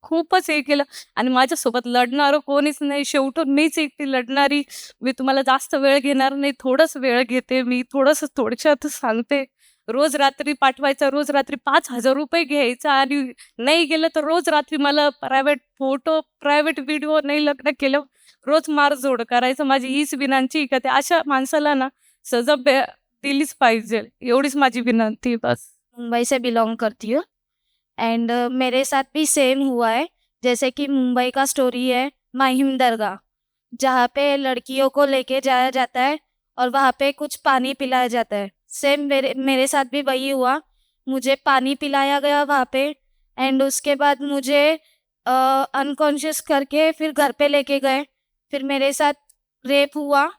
खूपच हे केलं आणि माझ्यासोबत लढणारं कोणीच नाही. शेवटून मीच एकटी लढणारी. मी तुम्हाला जास्त वेळ घेणार नाही, थोडंच वेळ घेते मी, थोडक्यात सांगते. रोज रात्री पाठवायचा, रोज रात्री 5,000 रुपये घ्यायचा आणि नाही गेलं तर रोज रात्री मला प्रायव्हेट फोटो, प्रायव्हेट व्हिडिओ, नाही लग्न केलं, रोज मारझोड करायचं. माझी हीच विनंती आहे का त्या अशा माणसाला ना सजा दिलीच पाहिजे, एवढीच माझी विनंती बस. मुंबई से बिलोंग करती हूँ एंड मेरे साथ भी सेम हुआ है. जैसे कि मुंबई का स्टोरी है माहिम दरगाह, जहाँ पे लड़कियों को लेके जाया जाता है और वहाँ पे कुछ पानी पिलाया जाता है. सेम मेरे साथ भी वही हुआ. मुझे पानी पिलाया गया वहाँ पे एंड उसके बाद मुझे अनकॉन्शियस करके फिर घर पे लेके गए. फिर मेरे साथ रेप हुआ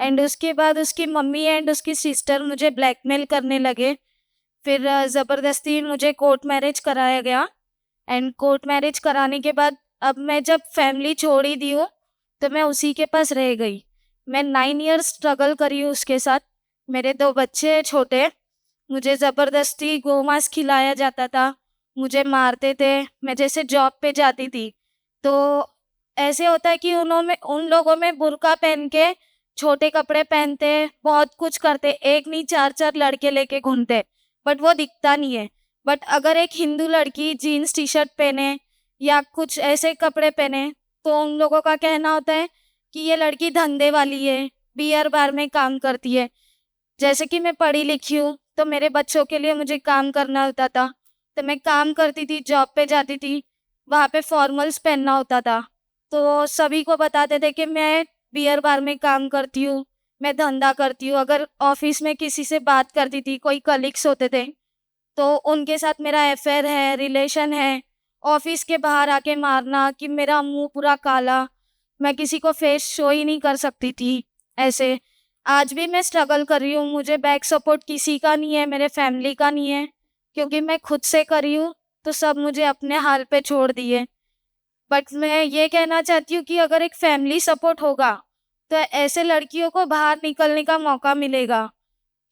एंड उसके बाद उसकी मम्मी एंड उसकी सिस्टर मुझे ब्लैकमेल करने लगे. फिर ज़बरदस्ती मुझे कोर्ट मैरिज कराया गया एंड कोर्ट मैरिज कराने के बाद अब मैं जब फैमिली छोड़ ही दी हूँ तो मैं उसी के पास रह गई. मैं 9 इयर्स स्ट्रगल करी हूँ उसके साथ. मेरे 2 बच्चे छोटे, मुझे ज़बरदस्ती गोमांस खिलाया जाता था, मुझे मारते थे. मैं जैसे जॉब पे जाती थी तो ऐसे होता है कि उन लोगों में बुर्का पहन के छोटे कपड़े पहनते, बहुत कुछ करते, एक नहीं 4-4 लड़के लेके घूमते, बट वो दिखता नहीं है। बट अगर एक हिंदू लड़की जीन्स टी शर्ट पहने या कुछ ऐसे कपड़े पहने, तो उन लोगों का कहना होता है कि ये लड़की धंधे वाली है, बियर बार में काम करती है। जैसे कि मैं पढ़ी लिखी हूँ, तो मेरे बच्चों के लिए मुझे काम करना होता था, तो मैं काम करती थी, जॉब पे जाती थी, वहाँ पे फॉर्मल्स पहनना होता था। तो सभी को बताते थे कि मैं बियर बार में काम करती हूँ, मैं धंधा करती हूँ। अगर ऑफिस में किसी से बात करती थी, कोई कलीग्स होते थे, तो उनके साथ मेरा अफेयर है, रिलेशन है। ऑफिस के बाहर आके मारना कि मेरा मुंह पूरा काला, मैं किसी को फेस शो ही नहीं कर सकती थी। ऐसे आज भी मैं स्ट्रगल कर रही हूँ, मुझे बैक सपोर्ट किसी का नहीं है, मेरे फैमिली का नहीं है, क्योंकि मैं खुद से करी हूँ, तो सब मुझे अपने हाल पे छोड़ दिए। बट मैं ये कहना चाहती हूँ कि अगर एक फैमिली सपोर्ट होगा, तो ऐसे लड़कियों को बाहर निकलने का मौका मिलेगा।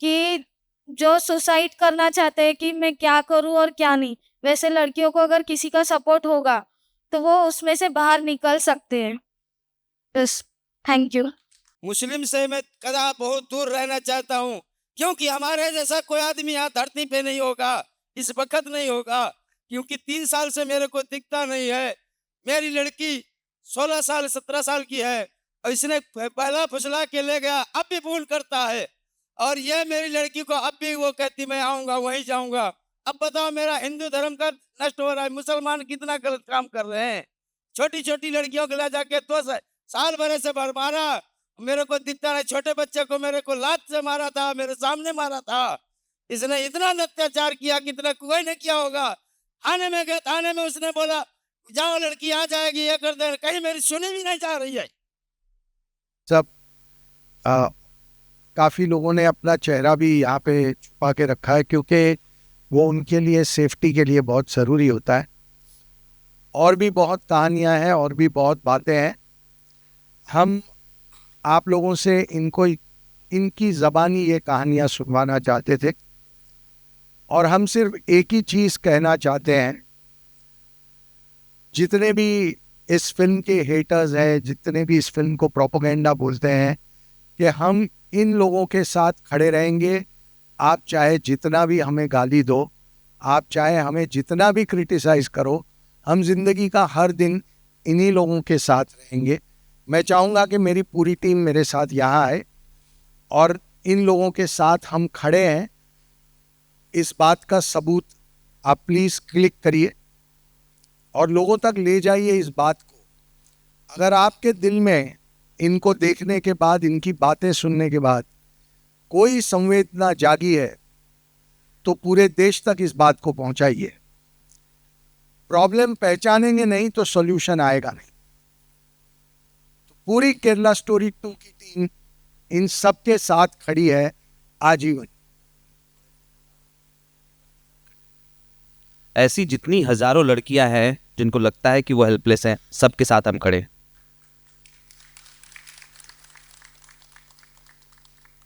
कि जो सुसाइड करना चाहते हैं कि मैं क्या करूँ और क्या नहीं, वैसे लड़कियों को अगर किसी का सपोर्ट होगा, तो वो उसमें से बाहर निकल सकते हैं। बस, थैंक यू। मुस्लिम से मैं कदा बहुत दूर रहना चाहता हूँ, क्योंकि हमारे जैसा कोई आदमी यहाँ धरती पे नहीं होगा, इस वक्त नहीं होगा, क्योंकि 3 साल से मेरे को दिखता नहीं है। मेरी लड़की 16 साल 17 साल की है, और इसने पहला फुसला के ले गया, अब भी फोन करता है, और ये मेरी लड़की को अब भी वो कहती मैं आऊँगा, वहीं जाऊँगा। अब बताओ, मेरा हिंदू धर्म का नष्ट हो रहा है, मुसलमान कितना गलत काम कर रहे हैं। छोटी छोटी लड़कियों को ले जाके 2 साल भरे से मारा, मेरे को दिखता है। छोटे बच्चे को मेरे को लात से मारा था, मेरे सामने मारा था। इसने इतना अत्याचार किया, कितना कोई ने किया होगा। थाने में गए, थाने में उसने बोला जाओ लड़की आ जाएगी, ये कर दे, कहीं मेरी सुनी भी नहीं जा रही है। सब काफ़ी लोगों ने अपना चेहरा भी यहाँ पे छुपा के रखा है, क्योंकि वो उनके लिए सेफ्टी के लिए बहुत ज़रूरी होता है। और भी बहुत कहानियाँ हैं, और भी बहुत बातें हैं। हम आप लोगों से इनकी ज़बानी ये कहानियाँ सुनवाना चाहते थे, और हम सिर्फ एक ही चीज़ कहना चाहते हैं, जितने भी इस फिल्म के हेटर्स हैं, जितने भी इस फिल्म को प्रोपेगेंडा बोलते हैं, कि हम इन लोगों के साथ खड़े रहेंगे। आप चाहे जितना भी हमें गाली दो, आप चाहे हमें जितना भी क्रिटिसाइज़ करो, हम ज़िंदगी का हर दिन इन्हीं लोगों के साथ रहेंगे। मैं चाहूँगा कि मेरी पूरी टीम मेरे साथ यहाँ आए, और इन लोगों के साथ हम खड़े हैं। इस बात का सबूत आप प्लीज़ क्लिक करिए और लोगों तक ले जाइए इस बात को। अगर आपके दिल में इनको देखने के बाद, इनकी बातें सुनने के बाद कोई संवेदना जागी है, तो पूरे देश तक इस बात को पहुंचाइए। प्रॉब्लम पहचानेंगे नहीं तो सॉल्यूशन आएगा नहीं। तो पूरी केरला स्टोरी 2 की टीम इन सब के साथ खड़ी है आजीवन। ऐसी जितनी हजारों लड़कियां हैं जिनको लगता है कि वो हेल्पलेस हैं, सबके साथ हम खड़े हैं।